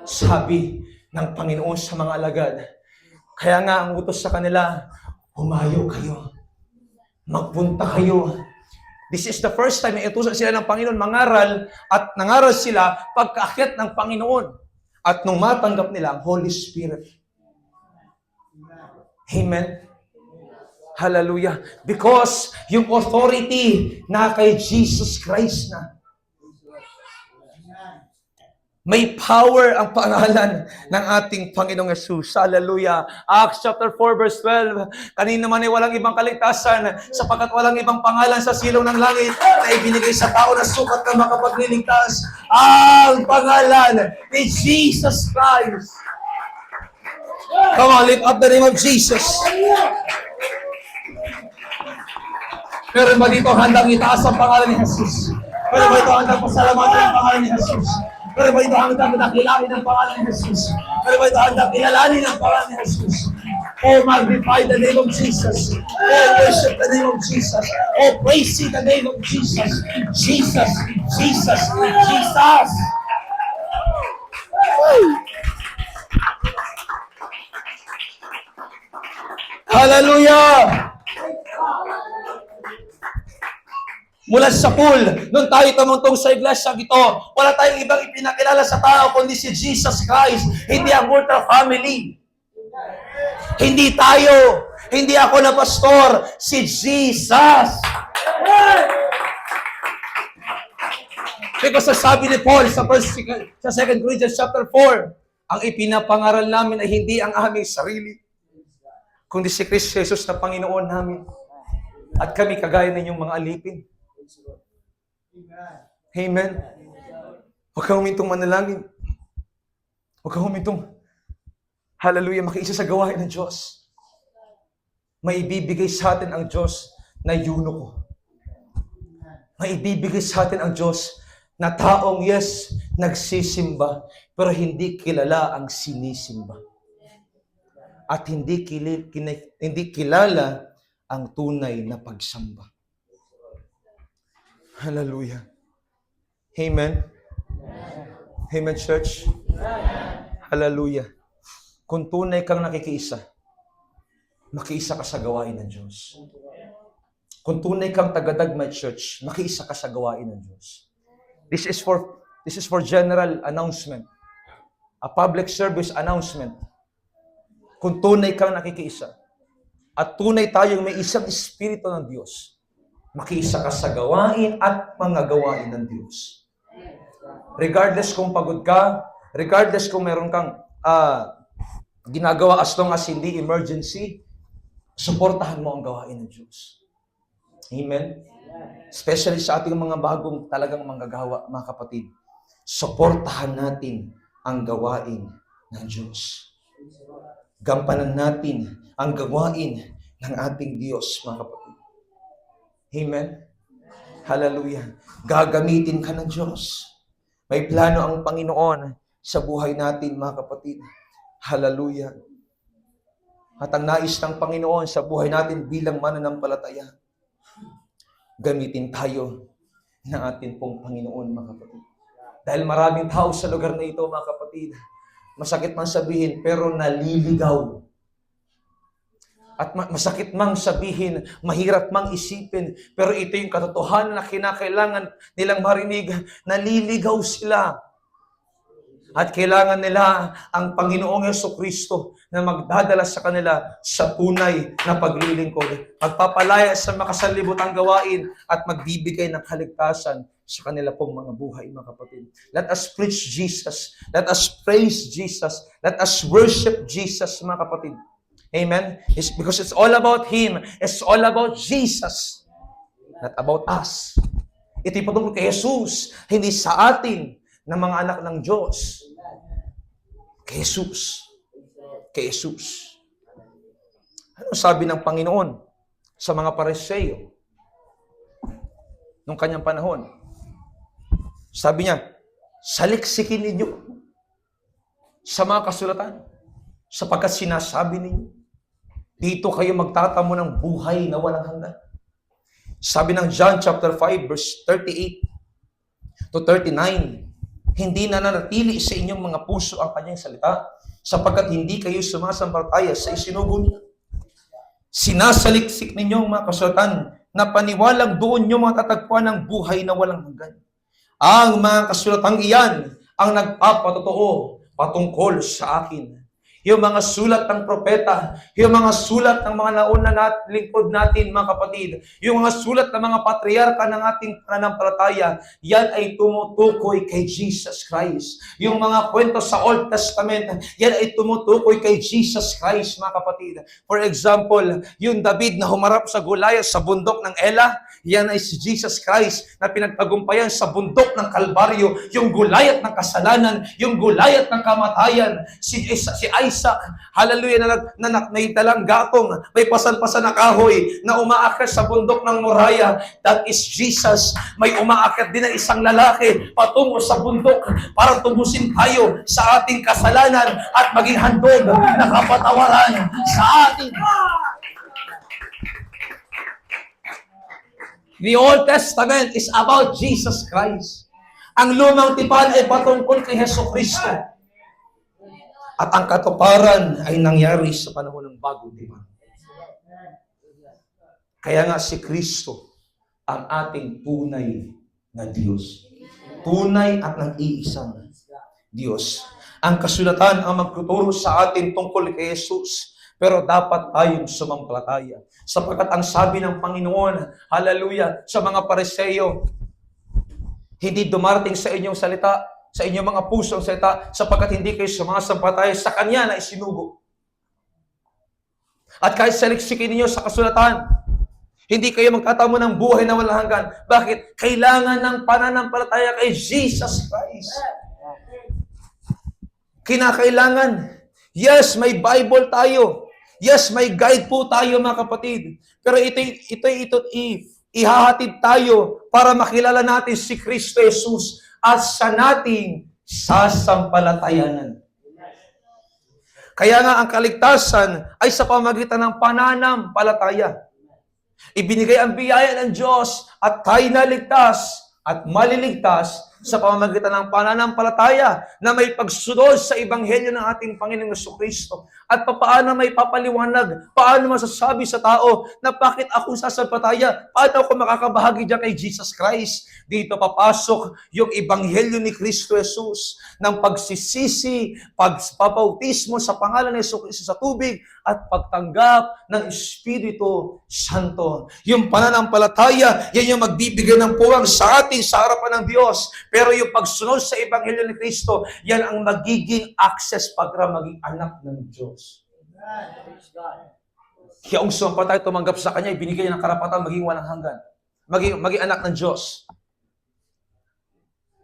Sabi ng Panginoon sa mga alagad, kaya nga ang utos sa kanila, humayo kayo, magpunta kayo. This is the first time na itusan sila ng Panginoon mangaral at nangaral sila pagkaakyat ng Panginoon. At nung matanggap nila ang Holy Spirit. Amen. Hallelujah. Because yung authority na kay Jesus Christ na. May power ang pangalan ng ating Panginoong Yesus. Hallelujah. Acts chapter 4 verse 12. Kanina man ay walang ibang kaligtasan sapagkat walang ibang pangalan sa silong ng langit na ibinigay sa tao na sukat na makapagliligtas. Ang pangalan ni Jesus Christ. Come on, lift up the name of Jesus. Pero ba dito handang itaas ang pangalan ni Jesus? Pero ba ito handang pasalamatan ang pangalan ni Jesus? Pero ba ito handang dakilain ang pangalan ni Jesus? Pero ba ito handang kilalanin ang pangalan ni Jesus? Oh, magnify the name of Jesus. Oh, worship the name of Jesus. Oh, praise the name of Jesus. Jesus, Jesus, Jesus. Hallelujah! Mula sa pool, nung tayo tumuntong sa iglesia ito, wala tayong ibang ipinakilala sa tao kundi si Jesus Christ. Hindi ang Water Family. Hindi tayo. Hindi ako na pastor. Si Jesus. Because sabi ni Paul sa 2 Corinthians chapter 4, ang ipinapangaral namin ay hindi ang aming sarili, kundi si Kristo Jesus na Panginoon namin. At kami kagaya ninyong mga alipin. Amen. Huwag kang humintong manalangin. Huwag kang humintong, hallelujah, makiisa sa gawain ng Diyos. May ibibigay sa atin ang Diyos na eunuko. May ibibigay sa atin ang Diyos na taong, yes, nagsisimba, pero hindi kilala ang sinisimba. At hindi kilala ang tunay na pagsamba. Hallelujah. Amen. Amen, church. Hallelujah. Kung tunay kang nakikiisa, makiisa ka sa gawain ng Diyos. Kung tunay kang tagadagmay, church, makiisa ka sa gawain ng Diyos. This is for general announcement. A public service announcement. Kung tunay kang nakikiisa, at tunay tayong may isang Espiritu ng Diyos, makiisa ka sa gawain at mga gawain ng Diyos. Regardless kung pagod ka, regardless kung meron kang ginagawa as long as hindi emergency, suportahan mo ang gawain ng Diyos. Amen? Especially sa ating mga bagong talagang manggagawa, mga kapatid. Suportahan natin ang gawain ng Diyos. Gampanan natin ang gawain ng ating Diyos, mga kapatid. Amen? Hallelujah. Gagamitin ka ng Diyos. May plano ang Panginoon sa buhay natin, mga kapatid. Hallelujah. At ang nais ng Panginoon sa buhay natin bilang mananampalataya, gamitin tayo ng ating pong Panginoon, mga kapatid. Dahil maraming tao sa lugar na ito, mga kapatid, masakit man sabihin, pero naliligaw. At masakit mang sabihin, mahirap mang isipin, pero ito yung katotohanan na kinakailangan nilang marinig, naliligaw sila. At kailangan nila ang Panginoong Jesucristo na magdadala sa kanila sa tunay na paglilingkod. Magpapalaya sa makasalibutang gawain at magbibigay ng kaligtasan sa kanila pong mga buhay, mga kapatid. Let us preach Jesus. Let us praise Jesus. Let us worship Jesus, mga kapatid. Amen? Because it's all about Him. It's all about Jesus. Not about us. Ito'y patungkol kay Jesus, hindi sa atin na mga anak ng Diyos. Kay Jesus. Kay Jesus. Ano sabi ng Panginoon sa mga Pariseo nung kanyang panahon? Sabi niya, saliksikin ninyo sa mga kasulatan sapagkat sinasabi ninyo. Dito kayo magtatamo ng buhay na walang hanggan. Sabi ng John chapter 5 verse 38 to 39, hindi na nanatili sa inyong mga puso ang kanyang salita, sapagkat hindi kayo sumasampalataya sa isinugo niya. Sinasaliksik ninyong mga kasulatan na paniwalang doon nyo matatagpuan ng buhay na walang hanggan. Ang mga kasulatang iyan ang nagpapatotoo patungkol sa akin. Yung mga sulat ng propeta, yung mga sulat ng mga nauna lingkod natin, mga kapatid, yung mga sulat ng mga patriarka ng ating pananampalataya, yan ay tumutukoy kay Jesus Christ. Yung mga kwento sa Old Testament, yan ay tumutukoy kay Jesus Christ, mga kapatid. For example, yung David na humarap sa Goliath sa bundok ng Ela, yan ay si Jesus Christ na pinagtagumpayan sa bundok ng Kalbaryo, yung Goliath ng kasalanan, yung Goliath ng kamatayan, si Isaac, hallelujah, na may dalang gatong, may pasan-pasan na kahoy na umaakyat sa bundok ng Moriah. That is Jesus. May umaakyat din na isang lalaki patungo sa bundok para tubusin tayo sa ating kasalanan at maging handog na kapatawaran sa atin. The Old Testament is about Jesus Christ. Ang lumang tipan ay patungkol kay Jesucristo. At ang katuparan ay nangyari sa panahon ng bagong tipan. Kaya nga si Kristo ang ating tunay na Diyos. Tunay at nag-iisang Diyos. Ang kasulatan ang magtuturo sa atin tungkol kay Jesus. Pero dapat tayong sumampalataya. Sapagkat ang sabi ng Panginoon, hallelujah, sa mga Pariseo, hindi dumarating sa inyong salita, sa inyong mga pusong salita, sapagkat hindi kayo sumasampalataya sa Kanya na isinugo. At kahit saliksikin ninyo sa kasulatan, hindi kayo magtatamo ng buhay na walang hanggan. Bakit? Kailangan ng pananampalataya kay Jesus Christ. Kinakailangan. Yes, may Bible tayo. Yes, may guide po tayo, mga kapatid. Pero ito ihahatid tayo para makilala natin si Kristo Jesus at sa nating sasampalatayanan. Kaya nga ang kaligtasan ay sa pamagitan ng pananampalataya. Ibinigay ang biyaya ng Diyos at tayo naligtas at maliligtas sa pamamagitan ng pananampalataya na may pagsunod sa ebanghelyo ng ating Panginoong Jesucristo. At paano may papaliwanag, paano masasabi sa tao na bakit ako sasampalataya, paano ako makakabahagi dyan kay Jesus Christ. Dito papasok yung ebanghelyo ni Kristo Jesus ng pagsisisi, pagpapautismo sa pangalan ni Jesucristo sa tubig at pagtanggap ng Espiritu Santo. Yung pananampalataya, yan yung magbibigay ng puwang sa atin sa harapan ng Diyos. Pero yung pagsunod sa ebanghelyo ni Kristo, yan ang magiging access para maging anak ng Diyos. Kaya ang sumampalataya tumanggap sa Kanya, ibinigay niya ng karapatan maging walang hanggan. Maging anak ng Diyos.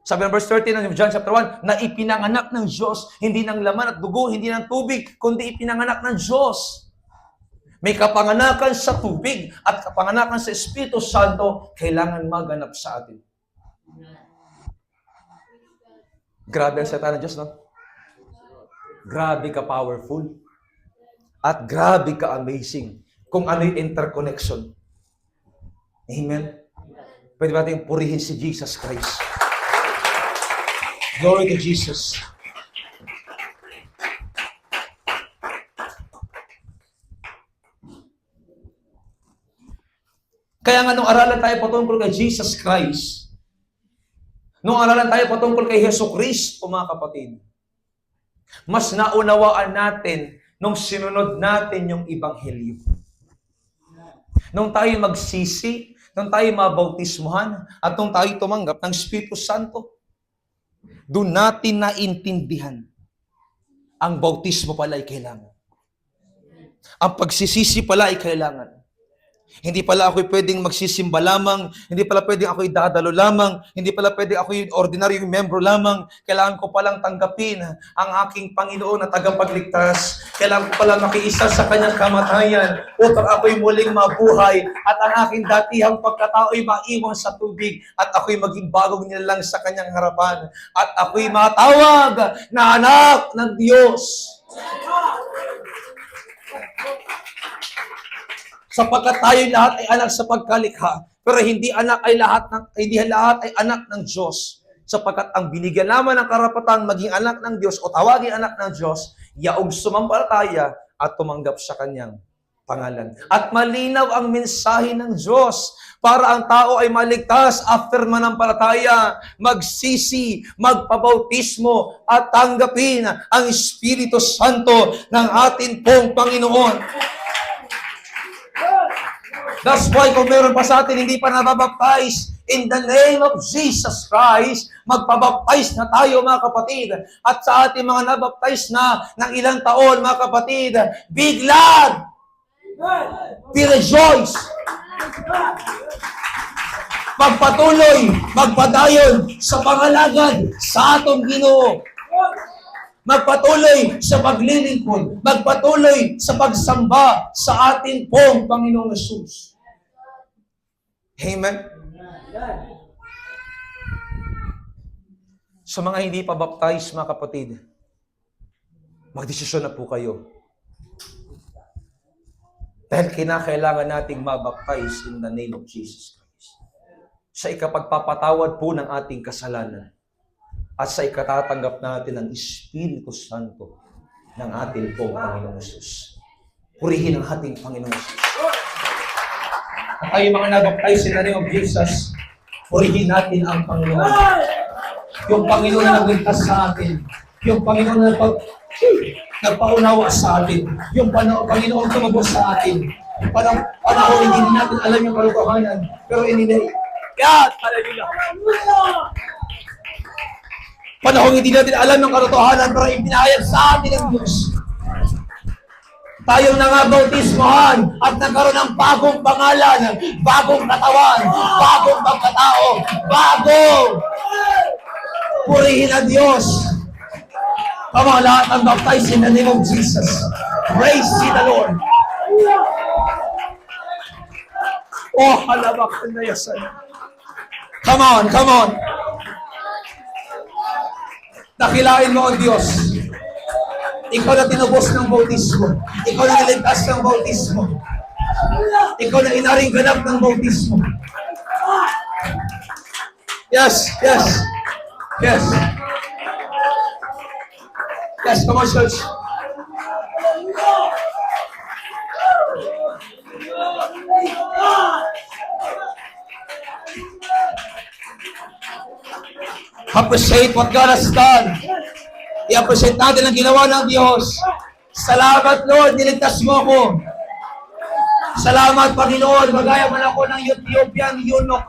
Sabi ng verse 13 ng John chapter 1, na ipinanganak ng Diyos, hindi ng laman at dugo, hindi ng tubig, kundi ipinanganak ng Diyos. May kapanganakan sa tubig at kapanganakan sa Espiritu Santo, kailangan maganap sa atin. Grabe ang salita ng Diyos, no? Grabe ka powerful. At grabe ka amazing kung ano yung interconnection. Amen? Pwede ba natin purihin si Jesus Christ? Glory to Jesus. Kaya nga nung aralan tayo patungkol kay Jesus Christ, nung aralan tayo patungkol kay Jesucristo, mga kapatid, mas naunawaan natin nung sinunod natin yung ebanghelyo. Nung tayo magsisi, nung tayo mabautismuhan, at nung tayo tumanggap ng Espiritu Santo, doon natin naintindihan ang bautismo pala ay kailangan. Ang pagsisisi pala ay kailangan. Hindi pala ako'y pwedeng magsisimba lamang, hindi pala pwedeng ako'y dadalo lamang, hindi pala pwedeng ako'y ordinaryong membro lamang. Kailangan ko palang tanggapin ang aking Panginoon na tagapagligtas. Kailangan ko palang makiisa sa Kanyang kamatayan upang ako'y muling mabuhay at ang aking datihang pagkatao'y maiwan sa tubig at ako'y maging bagong nilalang sa Kanyang harapan at ako'y matawag na anak ng Diyos. Sapagkat tayo lahat ay anak sa pagkalikha, pero hindi lahat ay anak ng Diyos. Sapagkat ang binigyan naman ng karapatan maging anak ng Diyos o tawagin anak ng Diyos, yaong sumampalataya at tumanggap sa kanyang pangalan. At malinaw ang mensahe ng Diyos para ang tao ay maligtas after manampalataya, magsisi, magpabautismo at tanggapin ang Espiritu Santo ng atin pong Panginoon. That's why kung meron pa sa atin hindi pa nababaptize, in the name of Jesus Christ, magpabaptize na tayo mga kapatid. At sa ating mga nabaptize na ng ilang taon mga kapatid, be glad! Be rejoice! Magpatuloy, magpadayon sa pangalagad sa atong Ginoo. Magpatuloy sa paglilingkod. Magpatuloy sa pagsamba sa atin pong Panginoong Hesus. Amen? Sa mga hindi pa baptize, mga kapatid, magdesisyon na po kayo. Dahil kinakailangan nating mabaptize in the name of Jesus Christ. Sa ikapagpapatawad po ng ating kasalanan at sa ikatatanggap natin ng Espiritu Santo ng ating pong Panginoong Hesus. Purihin ang ating Panginoong Hesus. At tayo mga nabaptize in the name of Jesus, purihin natin ang Panginoon. Yung Panginoon na nagligtas sa atin. Yung Panginoon na nagpaunawa sa atin. Yung Panginoon tumabos sa atin. Panahon hindi natin alam yung kalukuhanan. Pero God, hallelujah. Panahon hindi natin alam yung katotohanan, pero ipinahayag sa atin ng Diyos. Tayong nangabautismohan at nagkaroon ng bagong pangalan, bagong katawan, bagong pagkatao, bagong purihin ang Diyos. Kama lahat ang baptize in the name of Jesus. Praise the Lord. Oh, halabakan na yasan. Come on, come on. Nakilain mo ang Diyos. Ikaw na tinubos ng bautismo. Ikaw na niligtas ng bautismo. Ikaw na inaring ganap ng bautismo. Yes, yes, yes. Yes, come on, church. Appreciate what God has done. I-appreciate natin ang ginawa ng Diyos. Salamat, Lord, niligtas mo ako. Salamat, Panginoon, magaya man ako ng Ethiopian eunuch.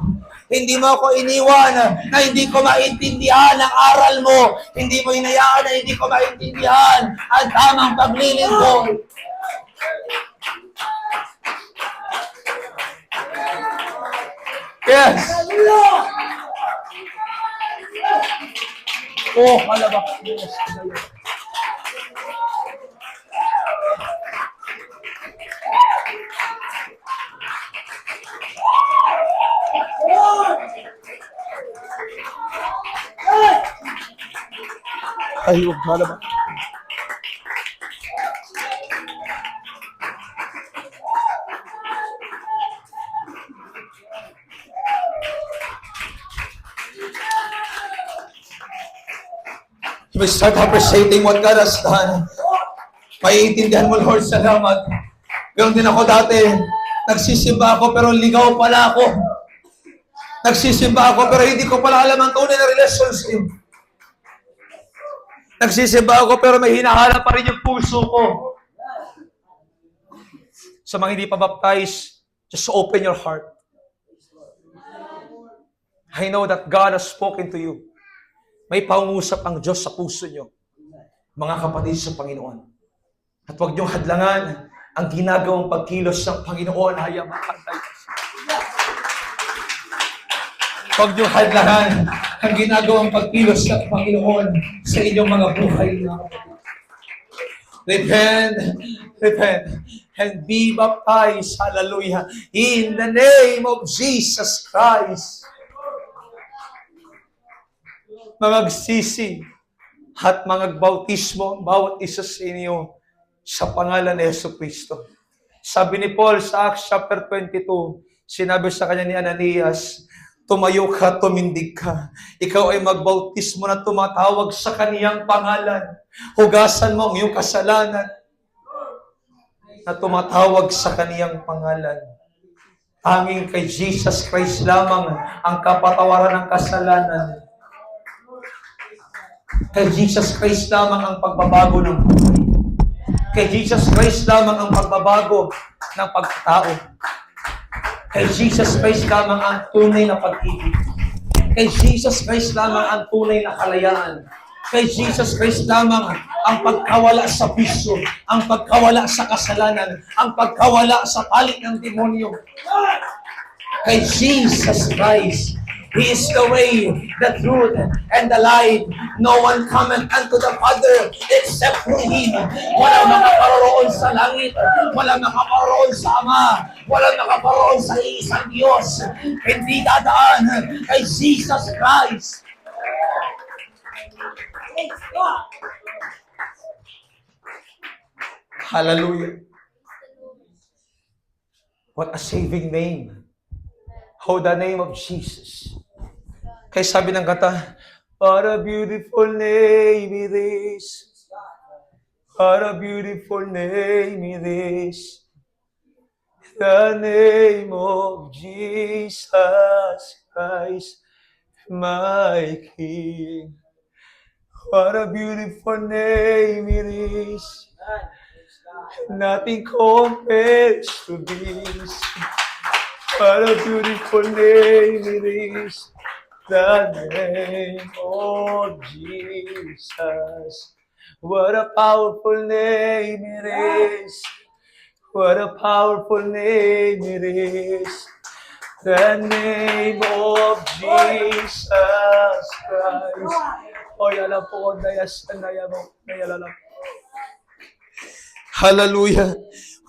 Hindi mo ako iniwan na hindi ko maintindihan ang aral mo. Hindi mo hinayaan na hindi ko maintindihan ang tamang paglilingkod. Yes. Oh, halabak. Yes. Ay, huwag halabak. We start appreciating what God has done. Maiintindihan mo, Lord, salamat. Ganoon din ako dati. Nagsisimba ako pero ligaw pala ako. Nagsisimba ako pero hindi ko pala alam ang tunay na relationship. Nagsisimba ako pero may hinahanap pa rin yung puso ko. Sa mga hindi pa baptized, just open your heart. I know that God has spoken to you. May pangungusap ang Diyos sa puso nyo. Mga kapatid sa Panginoon. At huwag niyong hadlangan ang ginagawang pagkilos ng Panginoon. Huwag niyong hadlangan ang ginagawang pagkilos ng Panginoon sa inyong mga buhay. Repent, repent, and be baptized. Hallelujah. In the name of Jesus Christ. Magsisi at magbautismo ang bawat isa sa inyo sa pangalan ni Jesu Cristo. Sabi ni Paul sa Acts chapter 22, sinabi sa kanya ni Ananias, tumayo ka, tumindig ka. Ikaw ay magbautismo na tumatawag sa kaniyang pangalan. Hugasan mo ang iyong kasalanan na tumatawag sa kaniyang pangalan. Tanging kay Jesus Christ lamang ang kapatawaran ng kasalanan. Kay Jesus Christ lamang ang pagbabago ng buhay. Kay Jesus Christ lamang ang pagbabago ng pagkatao. Kay Jesus Christ lamang ang tunay na pag-ibig. Kay Jesus Christ lamang ang tunay na kalayaan. Kay Jesus Christ lamang ang pagkawala sa bisyo, ang pagkawala sa kasalanan, ang pagkawala sa palit ng demonyo. Kay Jesus Christ, He is the way, the truth, and the light. No one cometh unto the Father except through Him. Walang makaparoon sa langit. Walang makaparoon sa Ama. Walang makaparoon sa isang Diyos. Hindi dadaan kay Jesus Christ. Hallelujah. What a saving name. Oh, the name of Jesus. Kaya sabi ng kata, what a beautiful name it is. What a beautiful name it is. The name of Jesus Christ, my King. What a beautiful name it is. Nothing compares to this. What a beautiful name it is. The name of Jesus. What a powerful name it is. What a powerful name it is. The name of Jesus Christ. Oh, yala po, dayas, daya mo, dayala. Hallelujah.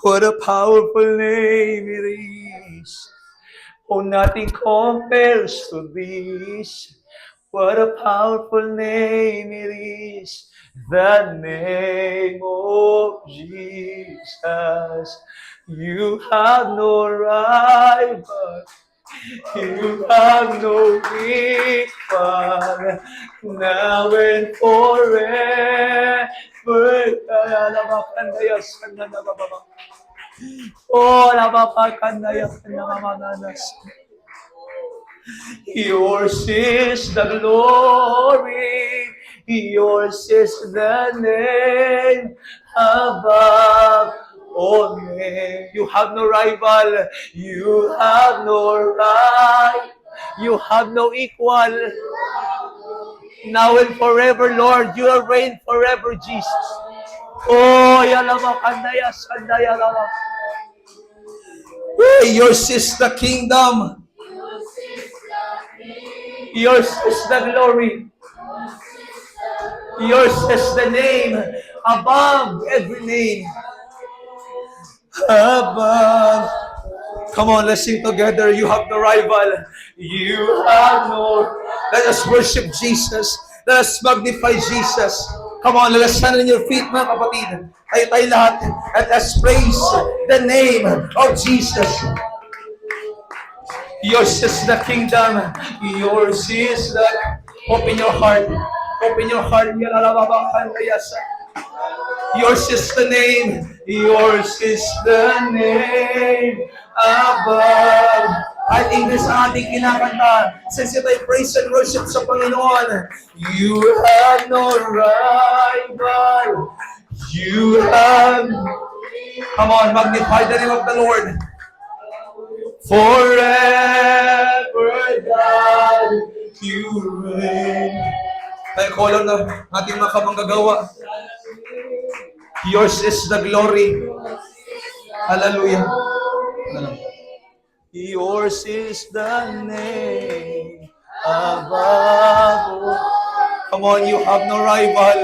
What a powerful name it is. Oh, nothing compares to this. What a powerful name it is. The name of Jesus. You have no rival. You have no equal. Now and forever. Oh, yours is the glory, yours is the name above all name. You have no rival, you have no right, you have no equal. Now and forever, Lord, you will reign forever, Jesus. Oh, yalama kandaya sandaya lama. Yours is the kingdom. Yours is the glory. Yours is the name above every name. Above. Come on, let's sing together. You have no rival. You have no. Let us worship Jesus. Let us magnify Jesus. Come on, let us stand on your feet, mga kapatid. Tayo lahat. Let us praise the name of Jesus. Yours is the kingdom. Yours is the... Open your heart. Open your heart. Yours is the name. Yours is the name above. At English ang ating kinakanta. Since ito'y praise and worship sa Panginoon. You have no rival. You have... Come on, magnify the name of the Lord. Forever, God, you reign. Tayo kolon na ating mga kamanggagawa. Yours is the glory. Hallelujah. Yours is the name above all. Come on, you have no rival.